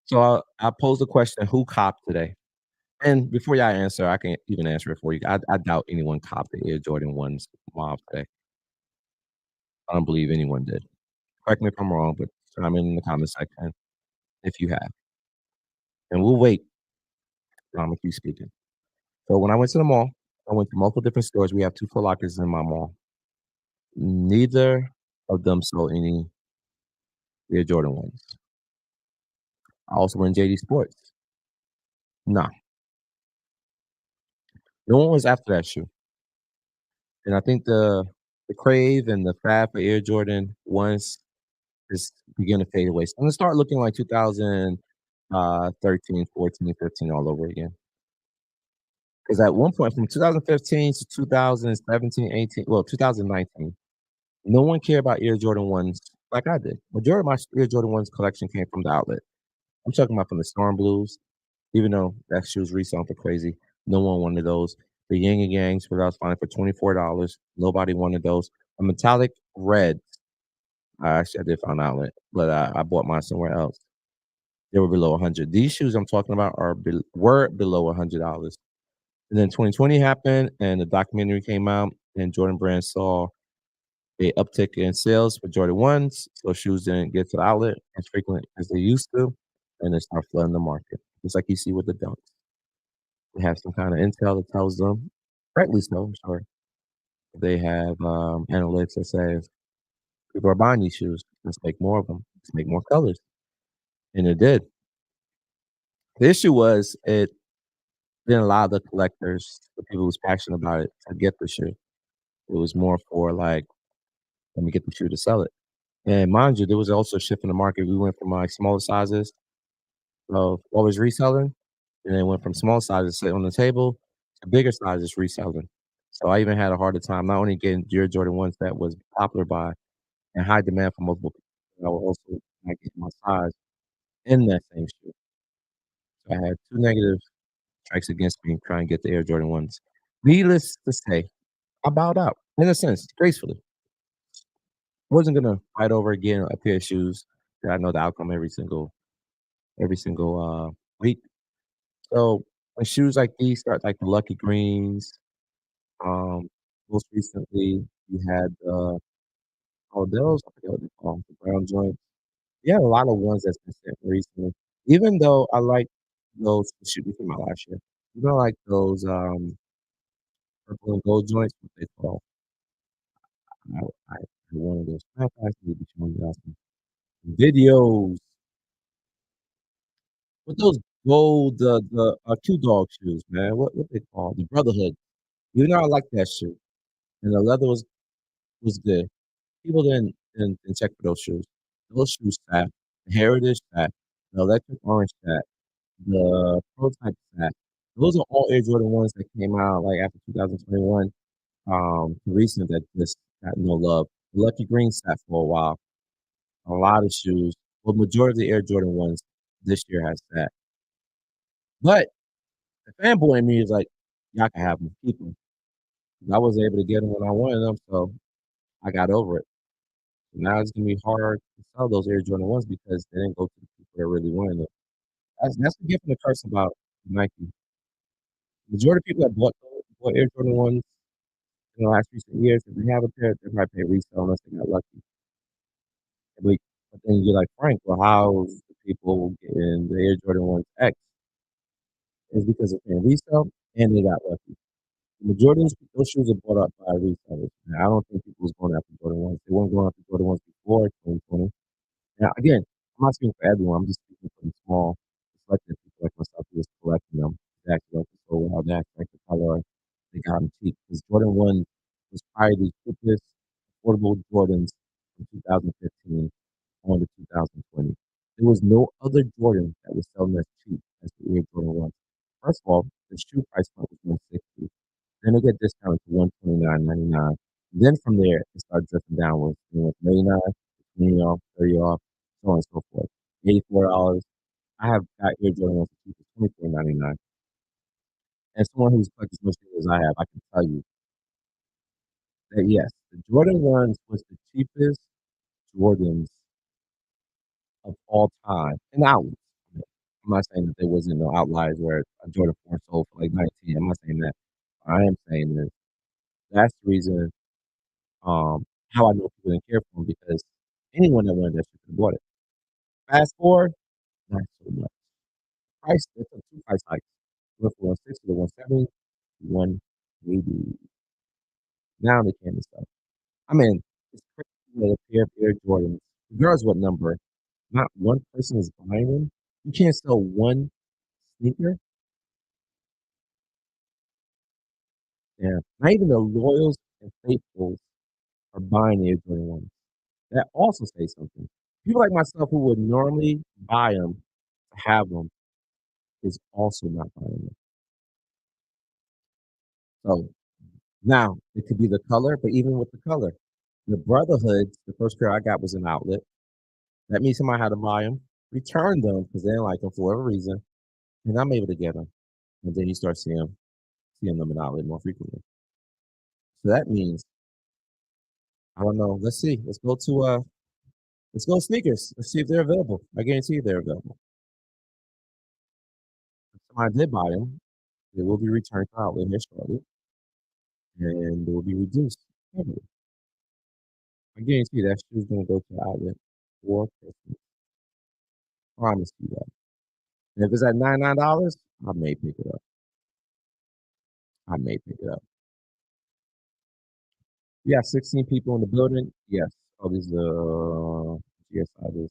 So I posed a question, who copped today? And before y'all answer, I can even answer it for you. I doubt anyone copped the Air Jordan 1s Mauve today. I don't believe anyone did. Correct me if I'm wrong, but chime in the comment section if you have. And we'll wait. I'ma keep speaking. So when I went to the mall, I went to multiple different stores. We have 2 Foot Lockers in my mall. Neither of them sold any Air Jordan 1s. I also went JD Sports. Nah, no one was after that shoe. And I think the crave and the fad for Air Jordan 1s is beginning to fade away. So I'm gonna start looking like 2013, 14, 15 all over again. Because at one point from 2015 to 2017, 18, well, 2019, no one cared about Air Jordan 1s like I did. Majority of my Air Jordan 1s collection came from the outlet. I'm talking about from the Storm Blues, even though that shoe's reselling for crazy. No one wanted those. The Yin and Yangs, where I was finding for $24. Nobody wanted those. A metallic red. I did find an outlet, but I bought mine somewhere else. They were below 100. These shoes I'm talking about were below $100. And then 2020 happened, and the documentary came out, and Jordan Brand saw a uptick in sales for Jordan 1s, so shoes didn't get to the outlet as frequent as they used to, and they start flooding the market. Just like you see with the Dunks. They have some kind of intel that tells them, rightly so, I'm sure, they have analytics that says people are buying these shoes. Let's make more of them. Let's make more colors, and it did. The issue was it didn't allow the collectors, the people who's passionate about it, to get the shoe. It was more for like, let me get the shoe to sell it. And mind you, there was also a shift in the market. We went from like smaller sizes of what was reselling, and then went from small sizes sitting on the table to bigger sizes reselling. So I even had a harder time not only getting Dear Jordan 1s that was popular by and high demand for multiple people, I was also not getting my size in that same shoe. So I had two negative strikes against me trying to get the Air Jordan 1s. Needless to say, I bowed out in a sense, gracefully. I wasn't gonna fight over again a pair of shoes that I know the outcome every single week. So when shoes like these start like the Lucky Greens, um, most recently we had those I forget what they call 'em, the brown joints. We had a lot of ones that's been sent recently. Even though I like those shoot these my last year. You know, like those purple and gold joints, what they call. I one of those. Matter of fact, I need to show you guys some videos with those gold two dog shoes, man. What they call the Brotherhood. You know, I like that shoe, and the leather was good. People didn't check for those shoes. Those shoes sat, the Heritage sat, the Electric Orange sat, the Prototype sat. Those are all Air Jordan 1s that came out, like, after 2021, recent that just got no love. The Lucky Green sat for a while. A lot of shoes, well, majority of the Air Jordan 1s this year has sat. But the fanboy in me is like, "Y'all can have them, keep them." I was able to get them when I wanted them, so I got over it. Now it's gonna be hard to sell those Air Jordan 1s because they didn't go to the people that really wanted them. That's the gift and the curse about Nike. Majority of people that bought Air Jordan 1s in the last recent years, if they have a pair, they might pay resale unless they got lucky. But then you're like, "Frank, well, how's the people getting the Air Jordan 1s X?" It's because they're paying resale and they got lucky. The majority of those shoes are bought up by resellers. And I don't think people was going after Jordan 1s. They weren't going after Jordan 1s before 2020. Now, again, I'm not speaking for everyone. I'm just speaking for the small, selected people like myself who was collecting them. They actually like it so well. They actually like the color. They got them cheap because Jordan 1 was probably the cheapest affordable Jordans from 2015 on to 2020. There was no other Jordan that was selling as cheap as the Air Jordan 1. First of all, the shoe price point was 160. Then it get discounted to 129.99. Then from there, it started drifting downwards. It went 89, 20 off, 30 off, so on and so forth. $84. I have got Air Jordan 1 for cheap as 24.99. As someone who's collected as much as I have, I can tell you that yes, the Jordan 1s was the cheapest Jordans of all time in outlets. I'm not saying that there wasn't no outliers where a Jordan 4 sold for like 19. I'm not saying that. I am saying that that's the reason how I know people didn't care for him because anyone that wanted that shit could have bought it. Fast forward, not so much. Price, they took two price hikes. Went from 160 to 170 to 180. Now they can't stuff. I mean, it's crazy that a pair of Air Jordans, regardless what number, not one person is buying them. You can't sell one sneaker. Yeah. Not even the loyals and faithfuls are buying the Air Jordan 1s. That also says something. People like myself who would normally buy them to have them is also not buying them. So now it could be the color, but even with the color, the Brotherhood, the first pair I got was an outlet. That means somebody had to buy them, return them because they didn't like them for whatever reason, and I'm able to get them. And then you start seeing them in outlet more frequently. So that means I don't know. Let's see. Let's go sneakers. Let's see if they're available. I guarantee you they're available. If somebody did buy them, they will be returned to outlet here shortly, and they will be reduced heavily. I guarantee that shoe's gonna go to the outlet for Christmas. Promise you that. And if it's at $99, I may pick it up. I may pick it up. We have 16 people in the building. Yes. Oh, these yes, I do.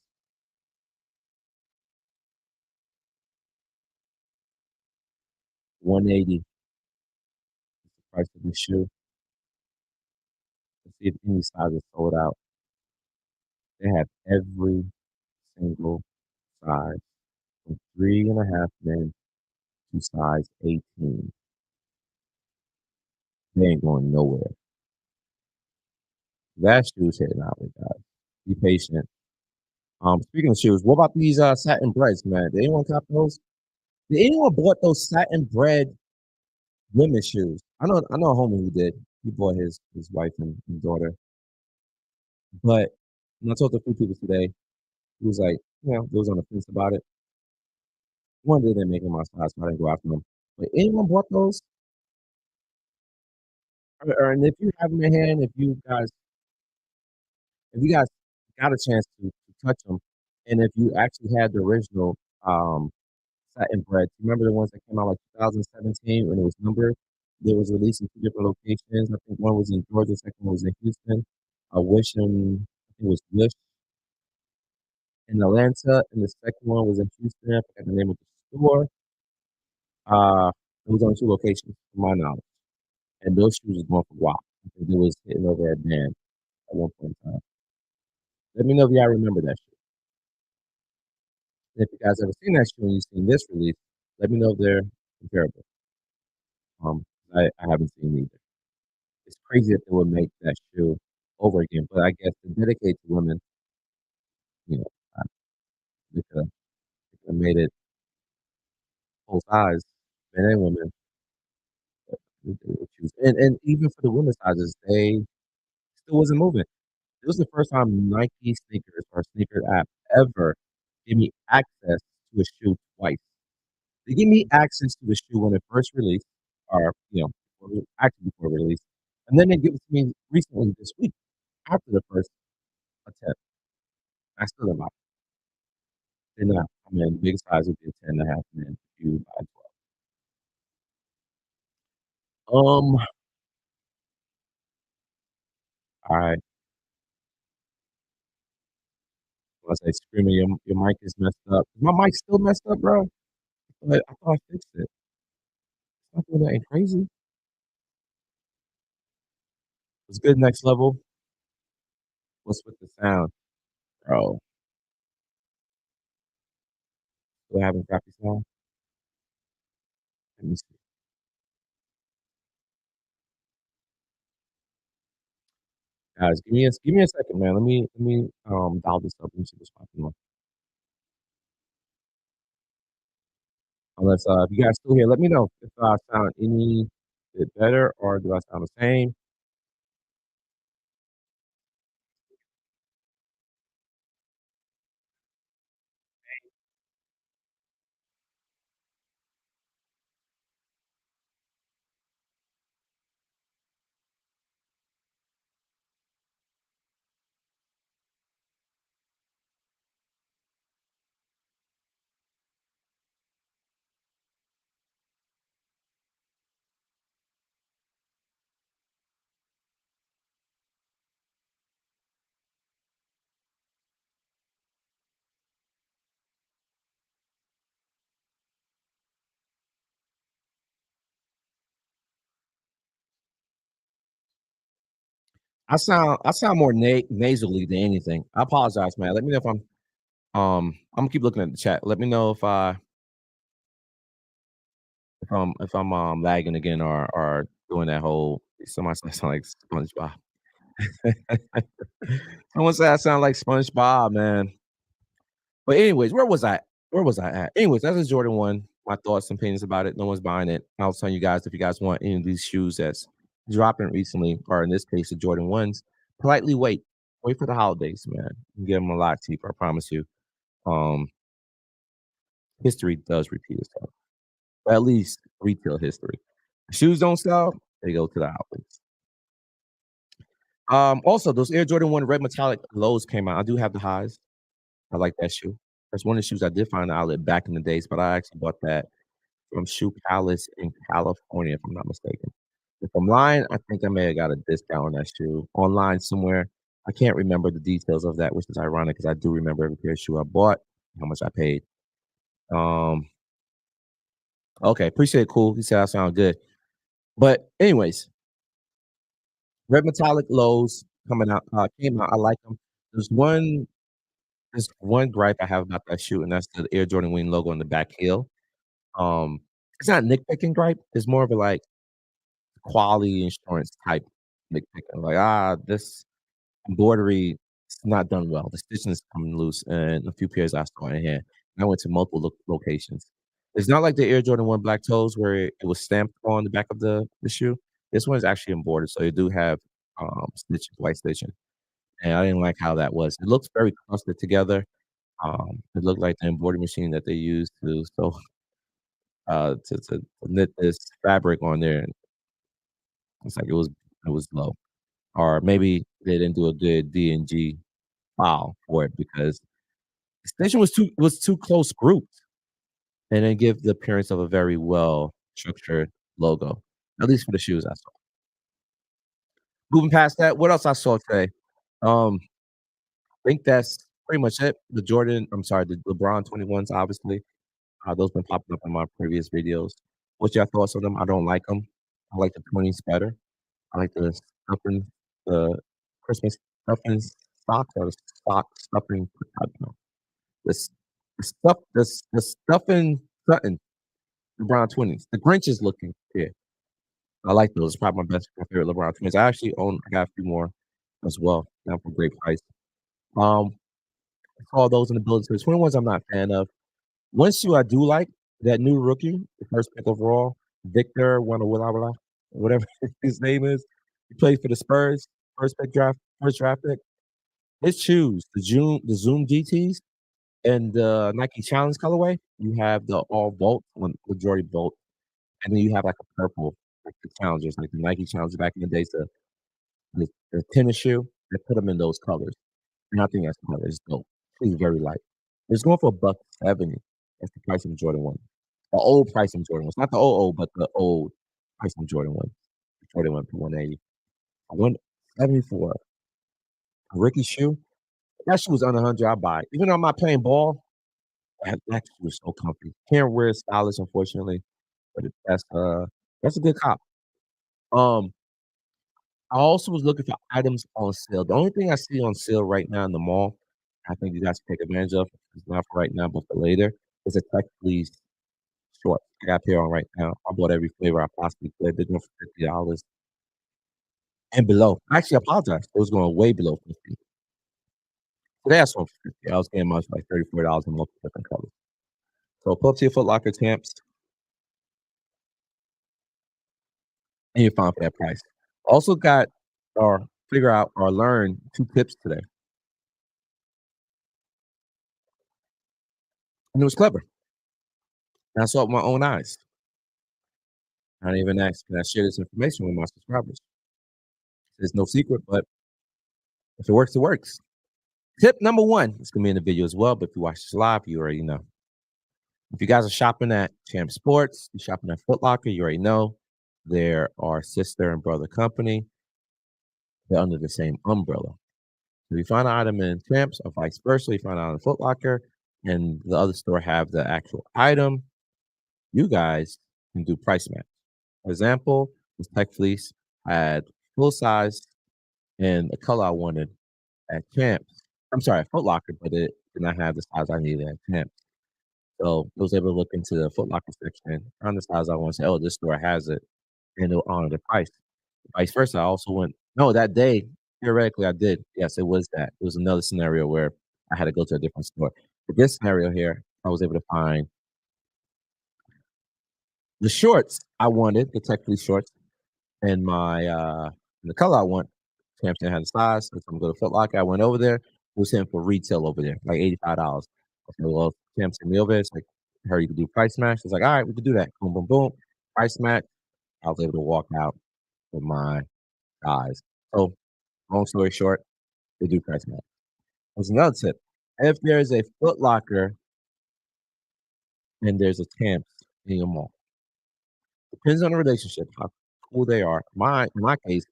180 is the price of the shoe. Let's see if any size is sold out. They have every single size from 3.5 men to size 18. They ain't going nowhere. That shoe's hitting out with guys. Be patient. Speaking of shoes, what about these satin breads, man? Did anyone cop those? Did anyone bought those satin bread women's shoes? I know a homie who did. He bought his wife and daughter. But when I talked to a few people today, he was like, they was on the fence about it. One day they're making my size, so I didn't go after them. But anyone bought those? And if you have them in hand, if you guys got a chance to touch them, and if you actually had the original satin bread, remember the ones that came out like 2017 when it was numbered? They was released in two different locations. I think one was in Georgia, the second one was in Houston. I think it was Wish in Atlanta, and the second one was in Houston. I forgot the name of the store. Uh, it was on two locations, from my knowledge. And those shoes was going for WAP. I think it was hitting over a band at one point in time. Let me know if y'all remember that shoe. And if you guys ever seen that shoe and you've seen this release, let me know if they're comparable. I haven't seen either. It's crazy that they would make that shoe over again, but I guess to dedicate to women, you know, uh, they could have made it full size, men and women. They would choose. And even for the women's sizes, they still wasn't moving. It was the first time Nike sneakers or sneaker app ever gave me access to a shoe twice. They gave me access to the shoe when it first released, or actually before release, and then they give it to me recently this week after the first attempt. I still didn't like it. Did not. I mean, the biggest size would be a 10.5, and then you buy 12. All right. I say screaming, your mic is messed up. Is my mic still messed up, bro? I thought I fixed it. It's not doing nothing crazy. It's good next level. What's with the sound? Bro, still having crappy sound? Let me see. Guys, give me a second, man. Let me dial this up and see what's popping on. Unless if you guys still here, let me know if I sound any bit better or do I sound the same. I sound more nasally than anything. I apologize, man. Let me know if I'm gonna keep looking at the chat. Let me know if I'm lagging again or doing that whole somebody said I sound like SpongeBob. Someone said I sound like SpongeBob, man. But anyways, where was I? Where was I at? Anyways, that's a Jordan 1. My thoughts and opinions about it. No one's buying it. I was telling you guys if you guys want any of these shoes that's dropping recently, or in this case, the Jordan 1s, politely wait. Wait for the holidays, man. You can get them a lot cheaper, I promise you. Um, history does repeat itself. Or at least retail history. Shoes don't sell, they go to the outlets. Also, those Air Jordan 1 red metallic lows came out. I do have the highs. I like that shoe. That's one of the shoes I did find in the outlet back in the days, but I actually bought that from Shoe Palace in California, if I'm not mistaken. If I'm lying, I think I may have got a discount on that shoe online somewhere. I can't remember the details of that, which is ironic because I do remember every pair of shoe I bought, how much I paid. Um, okay, appreciate it. Cool. He said I sound good. But anyways, red metallic lows coming out came out. I like them. There's one there's one gripe I have about that shoe, and that's the Air Jordan Wing logo on the back heel. Um, it's not nitpicking gripe. It's more of a like quality insurance type nitpicking. Like this embroidery is not done well. The stitching is coming loose, and a few pairs I saw in here. And I went to multiple locations. It's not like the Air Jordan 1 black toes where it was stamped on the back of the shoe. This one is actually embroidered, so you do have stitching, white stitching. And I didn't like how that was. It looks very clustered together. It looked like the embroidery machine that they used to to knit this fabric on there. And it's like it was low. Or maybe they didn't do a good D&G file for it because the station was too close grouped and then give the appearance of a very well structured logo, at least for the shoes I saw. Moving past that, what else I saw today? I think that's pretty much it. The LeBron 21s, obviously. Those been popping up in my previous videos. What's your thoughts on them? I don't like them. I like the 20s better. I like the Christmas stuffing socks or the sock stuffing. I don't know. The, the stuffing Sutton, LeBron 20s. The Grinch is looking here. I like those. Probably my favorite LeBron 20s. I got a few more as well. Now for great price. Um, I saw those in the building. So the 21s I'm not a fan of. One shoe I do like, that new rookie, the first pick overall, Victor whatever his name is. He played for the Spurs, first draft pick. His shoes, the Zoom GTs and the Nike Challenge colorway, you have the all bolt, majority bolt, and then you have like a purple, like the Challengers, like the Nike Challengers back in the days, the tennis shoe. They put them in those colors. And I think that's color. It's dope. It's very light. It's going for $170. That's the price of the Jordan 1. The old price of Jordan 1s. Not the old, but the old price of Jordan 1. Jordan 1 for 180. 170 for a rookie shoe. that shoe was under 100, I buy it. Even though I'm not playing ball, that shoe is so comfy. Can't wear it stylish, unfortunately, but that's a good cop. Um, I also was looking for items on sale. The only thing I see on sale right now in the mall, I think you guys can take advantage of, it's not for right now, but for later, is a Tech Fleece short. I got a pair on right now. I bought every flavor I possibly could. They're going for $50 and below. I actually apologize. It was going way below 50. Today I sold for 50. I was getting much like $34 in multiple different colors. So pull up to your Foot Locker champs and you find that price. Also got or figure out or learn 2 tips today. And it was clever. And I saw it with my own eyes. I didn't even ask, can I share this information with my subscribers? It's no secret, but if it works, it works. Tip number 1, it's gonna be in the video as well, but if you watch this live, you already know. If you guys are shopping at Champ Sports, you're shopping at Foot Locker, you already know there are sister and brother company. They're under the same umbrella. So if you find an item in Champs or vice versa, you find out in Foot Locker and the other store have the actual item, you guys can do price match. For example, this Tech Fleece had full size and the color I wanted at Champs. I'm sorry, at Foot Locker, but it did not have the size I needed at Champs. So I was able to look into the Foot Locker section, found the size I want, say, oh, this store has it, and it'll honor the price. Vice versa, I also went, no, that day, theoretically, I did. Yes, it was that. It was another scenario where I had to go to a different store. But this scenario here, I was able to find the shorts I wanted, the Tech Fleece shorts, and the color I want. Champs didn't have the size, so I'm going to Foot Locker. I went over there. It was hitting for retail over there, like $85. I said, well, Champs sent me over there. It's like, I heard you could do price match. It's like, all right, we can do that. Boom, boom, boom. Price match. I was able to walk out with my guys. So, long story short, they do price match. There's another tip. If there's a Foot Locker and there's a Champs in your mall, depends on the relationship, how cool they are. In my case,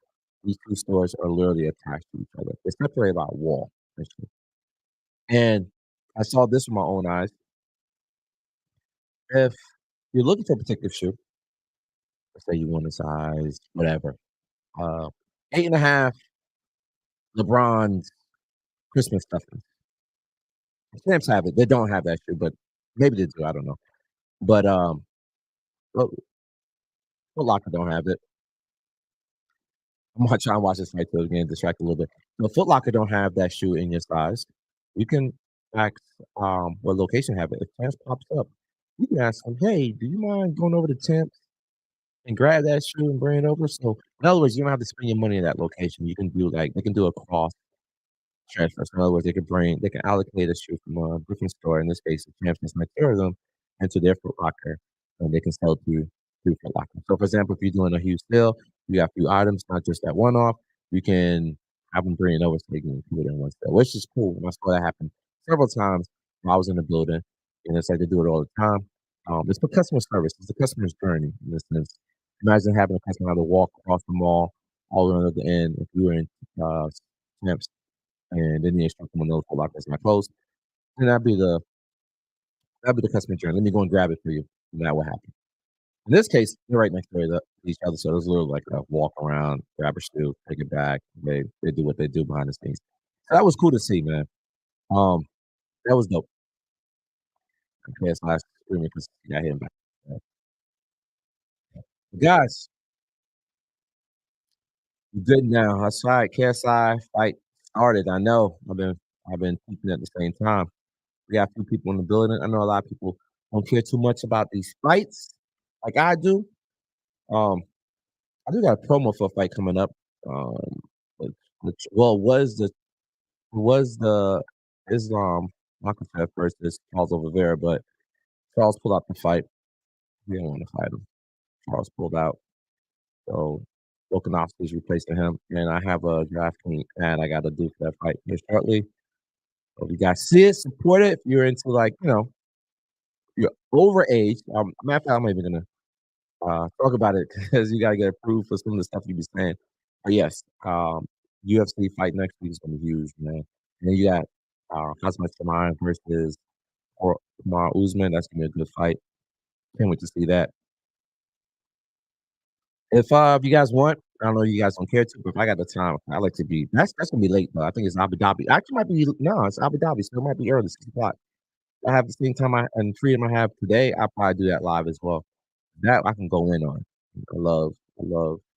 these 2 stores are literally attached to each other. They're separated by a wall, essentially. And I saw this with my own eyes. If you're looking for a particular shoe, let's say you want a size whatever, 8.5 LeBron's Christmas stuffing. Champs have it. They don't have that shoe, but maybe they do. I don't know. But Foot Foot Locker don't have it. I'm gonna try and watch this fight till again, distract a little bit. No, Foot Locker don't have that shoe in your size. You can ask what location have it. If Champs pops up, you can ask them, hey, do you mind going over to Champs and grab that shoe and bring it over? So in other words, you don't have to spend your money in that location. You can do like they can do a cross transfer. So in other words, they can allocate a shoe from a different store. In this case, the Champions might carry them into their Foot Locker, and they can sell it through Foot Locker. So, for example, if you're doing a huge sale, you got a few items, not just that one off. You can have them bring it over so they can include it in one sale, which is cool. And I saw that happen several times when I was in the building, and it's like they do it all the time. It's for customer service. It's the customer's journey in this sense. Imagine having a customer have to walk across the mall all the way to the end if you were in Champs and then the instructor will know for lock that's not closed. And that'd be the customer journey. Let me go and grab it for you. And that will happen. In this case, they're right next to each other, so there's a little like a walk around, grab a shoe, take it back. They do what they do behind the scenes. So that was cool to see, man. Um, that was dope. Okay, it's last screaming because he got hit back. Guys, you good now. That's right. KSI fight started. I know. I've been keeping it at the same time. We got a few people in the building. I know a lot of people don't care too much about these fights like I do. Um, I do got a promo for a fight coming up. Um, well, was the Islam Makhachev versus Charles Oliveira, but Charles pulled out the fight. He didn't want to fight him. Charles pulled out. So Volkanovski is replacing him, and I have a DraftKings ad I got to do for that fight here shortly. So if you guys see it, support it. If you're into like you're overage. Matter of fact, I'm not even gonna talk about it because you gotta get approved for some of the stuff you be saying. But yes, UFC fight next week is gonna be huge, man. And then you got Cosmo versus or Kamaru Usman. That's gonna be a good fight. Can't wait to see that. If you guys want, I don't know you guys don't care to, but if I got the time, I like to be. That's gonna be late though. I think it's Abu Dhabi. Actually, might be no, it's Abu Dhabi, so it might be early, 6 o'clock. I have the same time and freedom I have today. I'll probably do that live as well. That I can go in on. I love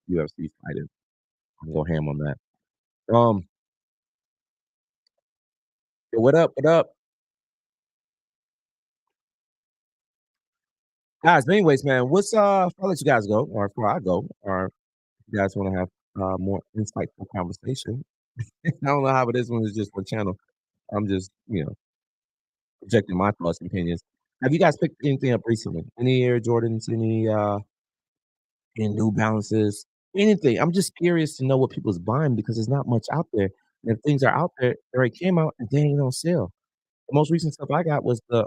UFC fighting. I can go ham on that. Yo, what up? What up, guys? But anyways, man, what's I'll let you guys go, or before I go, or if you guys want to have more insightful conversation. I don't know how it is when it's just one channel. I'm just projecting my thoughts and opinions. Have you guys picked anything up recently? Any Air Jordans? Any New Balances? Anything? I'm just curious to know what people's buying because there's not much out there. And if things are out there, they already came out and they ain't on sale. The most recent stuff I got was the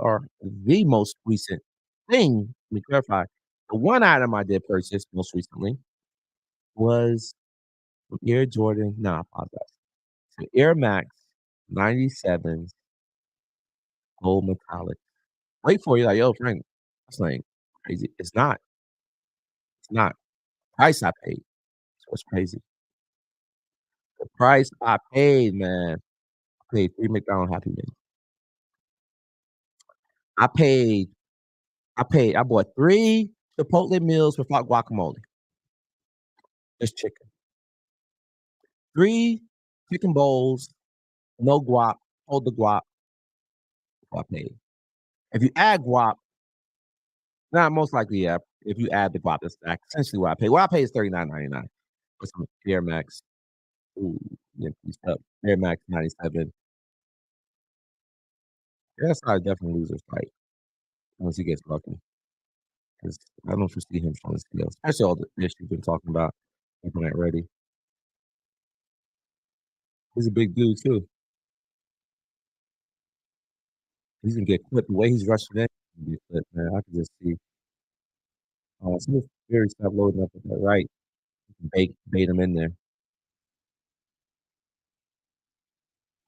most recent thing. Let me clarify. The one item I did purchase most recently was from Air Jordan. No, I apologize. So Air Max 97s gold metallic. Wait for you, like, yo, Frank. That's like crazy. It's not. It's not. Price I paid. So it's crazy. The price I paid, man. I paid 3 McDonald's Happy Meals. I paid. I bought 3 Chipotle meals without guacamole. Just chicken. 3 chicken bowls, no guac. Hold the guac. I paid. If you add guac, not most likely, yeah. If you add the guac, that's essentially what I paid. What I paid is $39.99 for some Air Max. Ooh, yeah, stuff. Air Max 97. That's how I definitely lose this fight once he gets lucky. Because I don't foresee him showing skill, especially all the issues we've been talking about. Keeping that ready. He's a big dude too. He's gonna get clipped. The way he's rushing in, he's gonna get clipped, man. I can just see. Smith Fury stop loading up at that right. Bait him in there.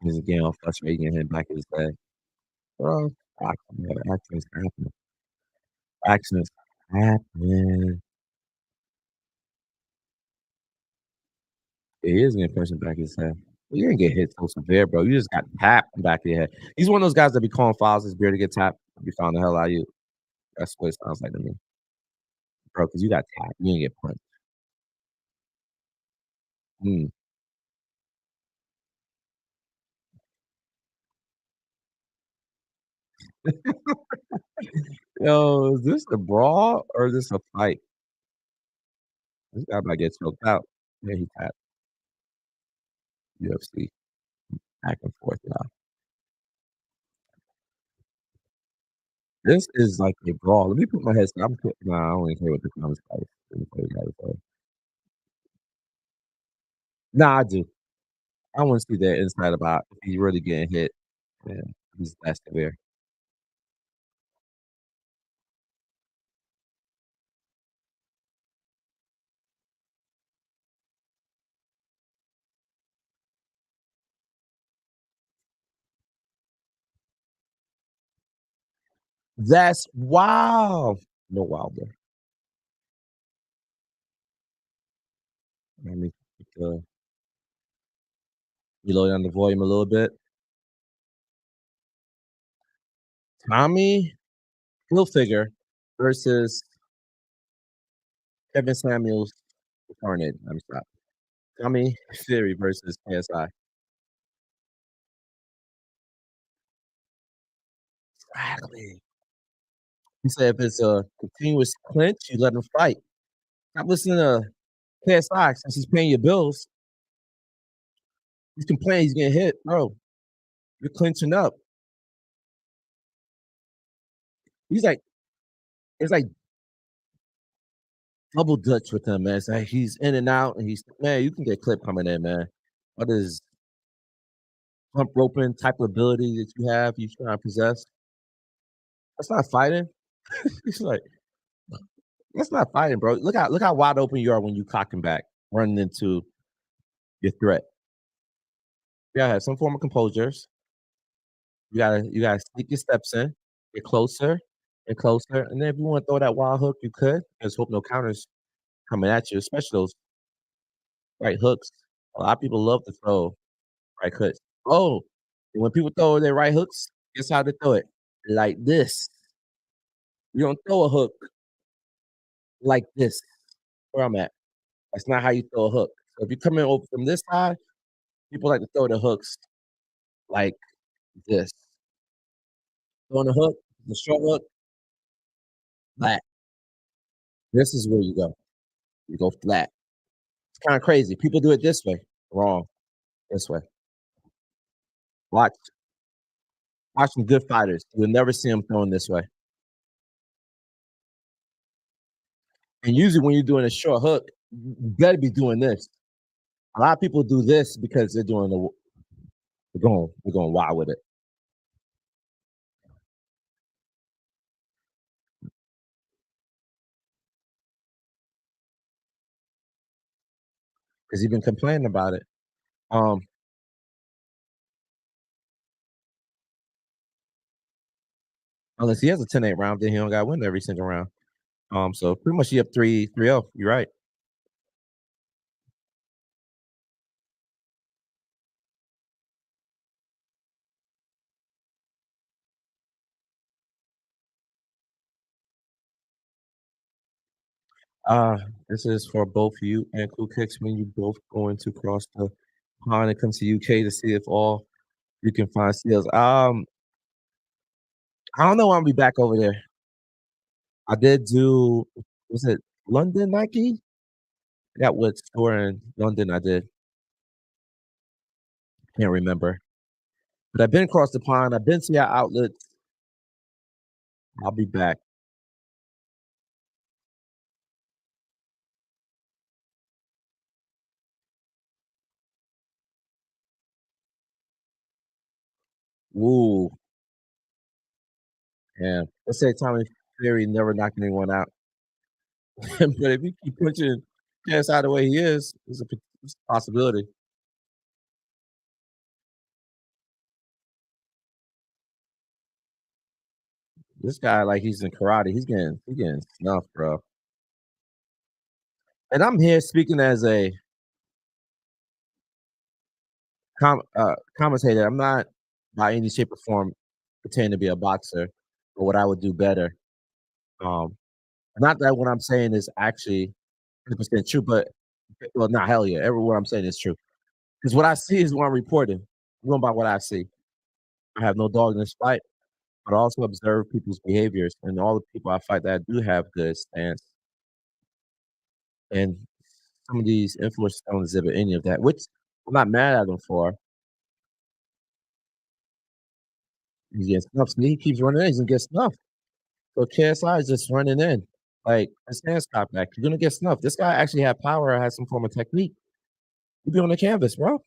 He's getting all frustrated, getting hit back in his head. Bro, accidents happen. Accidents happen. It is getting person back in his head. You didn't get hit so severe, bro. You just got tapped in the back of your head. He's one of those guys that be calling fouls his beer to get tapped. You found the hell out of you. That's what it sounds like to me, bro. Because you got tapped. You didn't get punched. Mm. Yo, is this a brawl or is this a fight? This guy might get choked out. Yeah, he tapped. UFC back and forth, y'all. This is like a brawl. Let me put my headset. Nah, I don't even care what the comments guys. Let me tell you guys, nah, I do. I want to see that insight about if he's really getting hit. Yeah, he's that severe. That's wow. No wilder. Let me reload on the volume a little bit. Tommy Hilfiger versus Kevin Samuels Carnage. I'm stop. Tommy Fury versus KSI. Exactly. He said if it's a continuous clinch, you let him fight. Stop listening to KSI since he's paying your bills. He's complaining he's getting hit, bro. You're clinching up. He's like, it's like double dutch with him, man. It's like he's in and out, and he's man. You can get clip coming in, man. What is pump roping type of ability that you have? You trying to possess? That's not fighting. He's like, that's not fighting, bro. Look how wide open you are when you cocking back, running into your threat. Yeah, have some form of composure. You gotta sneak your steps in, get closer and closer, and then if you wanna throw that wild hook, you could. Just hope no counters coming at you, especially those right hooks. A lot of people love to throw right hooks. Oh, and when people throw their right hooks, guess how they throw it? Like this. You don't throw a hook like this, where I'm at. That's not how you throw a hook. So if you come in over from this side, people like to throw the hooks like this. Throwing the hook, the short hook, flat. This is where you go. You go flat. It's kinda crazy. People do it this way. Wrong. This way. Watch watch some good fighters. You'll never see them throwing this way. And usually when you're doing a short hook, you better be doing this. A lot of people do this because they're going wild with it. Because 'cause you've been complaining about it. Um, unless he has a 10-8 round, then he don't gotta win every single round. So pretty much you have 3-0. You're right. Uh, this is for both you and Cool Kicks when you both going to cross the pond and come to UK to see if all you can find steals. I don't know when I'll be back over there. I did do was it London Nike? I forgot what store in London I did. Can't remember. But I've been across the pond. I've been to your outlets. I'll be back. Ooh, yeah. Let's say Tommy Fury never knocked anyone out. But if he keep pushing Chance out the way he is, it's a possibility. This guy, like he's in karate, he's getting snuffed, bro. And I'm here speaking as a commentator. I'm not by any shape or form pretending to be a boxer or what I would do better. Um, not that what I'm saying is actually 100% true, but well, not hell yeah, every word I'm saying is true. Because what I see is what I'm reporting. I'm going by what I see. I have no dog in this fight, but I also observe people's behaviors and all the people I fight that do have good stance. And some of these influencers don't exhibit any of that, which I'm not mad at them for. He gets snuffed. He keeps running in. He's gonna get snuffed. So KSI is just running in. Like his hands stop back. You're gonna get snuffed. This guy actually had power, has some form of technique. You be on the canvas, bro.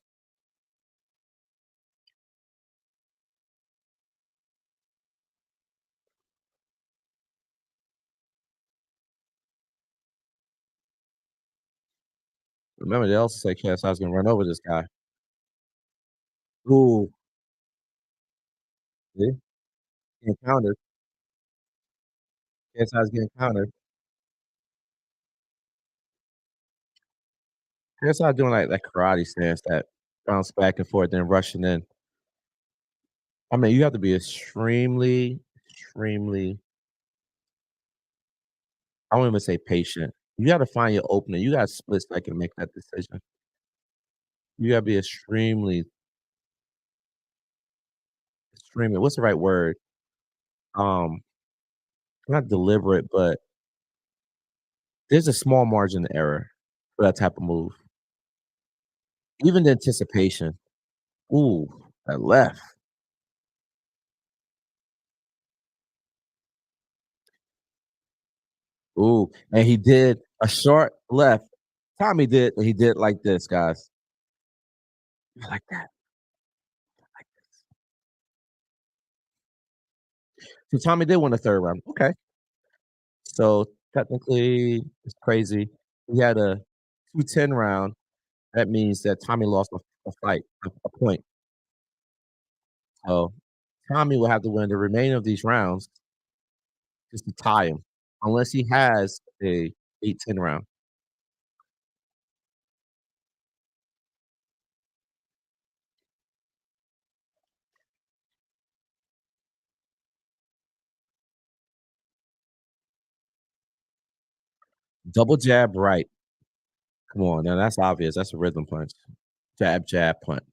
Remember, they also say KSI is gonna run over this guy. Ooh, see? Getting countered. KSI is getting countered. KSI doing like that karate stance that bounce back and forth, then rushing in. I mean, you have to be extremely, I won't even say patient. You gotta find your opening. You got a split second to make that decision. You gotta be extremely, what's the right word? Um, not deliberate, but there's a small margin of error for that type of move. Even the anticipation. Ooh, that left. Ooh, and he did a short left. Tommy did, he did like this, guys. Like that. So Tommy did win the third round. Okay. So technically, it's crazy. He had a 2-10 round. That means that Tommy lost a fight, a point. So Tommy will have to win the remainder of these rounds just to tie him, unless he has a 8-10 round. Double jab right. Come on, now that's obvious. That's a rhythm punch. Jab, jab, punch.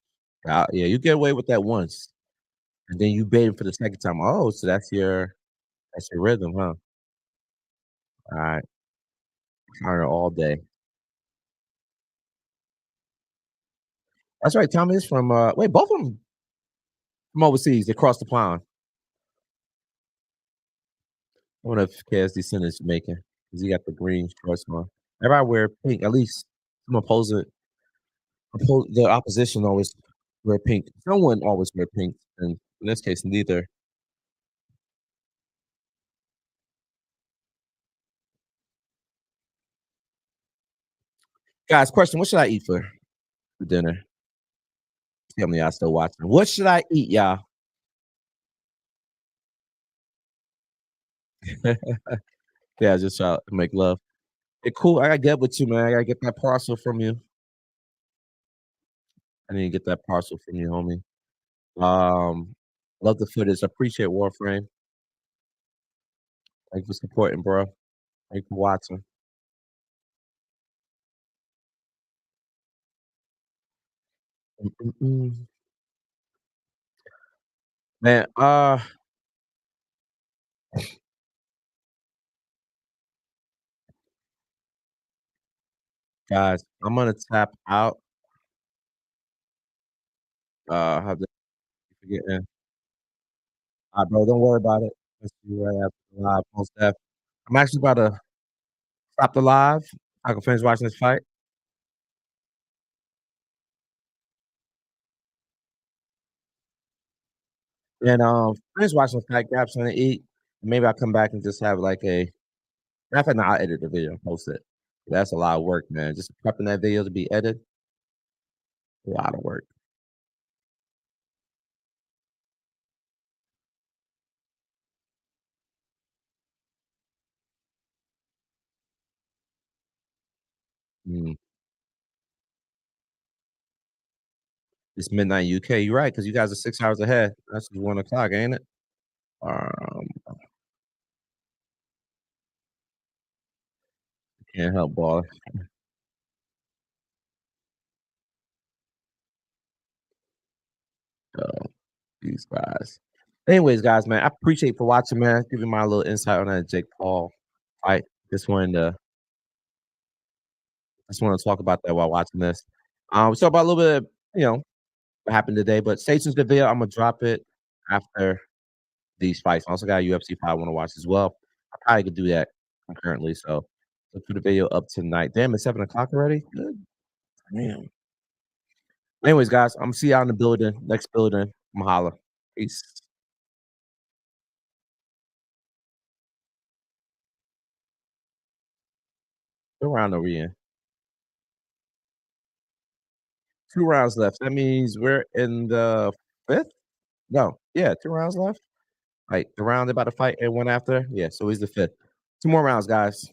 Yeah, you get away with that once, and then you bait him for the second time. Oh, so that's your rhythm, huh? All right, counter all day. That's right. Tommy is from wait, both of them from overseas. They crossed the pond. I wonder if KSD Center is Jamaican because he got the green shorts on. Everybody wear pink. At least some the opposition always wear pink. Someone always wear pink, and in this case, neither. Guys, question: what should I eat for dinner? Tell me y'all still watching. What should I eat, y'all? Yeah, just try to make love. Hey, cool. I gotta get with you, man. I gotta get that parcel from you. I need to get that parcel from you, homie. Love the footage. Appreciate Warframe. Thank you for supporting, bro. Thank you for watching. Mm. Man, guys, I'm gonna tap out. Have to forget. Bro, don't worry about it. Let's see right after the live post that. I'm actually about to stop the live. I can finish watching this fight. And finish watching the fight, grab something to eat. Maybe I'll come back and just have like a matter of fact, no, I'll edit the video and post it. That's a lot of work, man. Just prepping that video to be edited, a lot of work. Mm. It's midnight UK. You're right, because you guys are 6 hours ahead. That's 1 o'clock, ain't it? Um, can't help, boy. Uh, these guys. Anyways, guys, man, I appreciate for watching, man. Giving my little insight on that Jake Paul fight. Just wanted to talk about that while watching this. We talk about a little bit of, what happened today, but stay tuned to the video. I'm gonna drop it after these fights. I also got a UFC fight I want to watch as well. I probably could do that concurrently. So look for the video up tonight. Damn, it's 7 o'clock already. Good. Damn. Anyways, guys, I'm gonna see y'all in the building, next building. Mahalo. Peace. What round are we in? 2 rounds left. That means we're in the fifth? No. Yeah, 2 rounds left. Like the round they're about to fight and one after. Yeah, so he's the fifth. 2 more rounds, guys.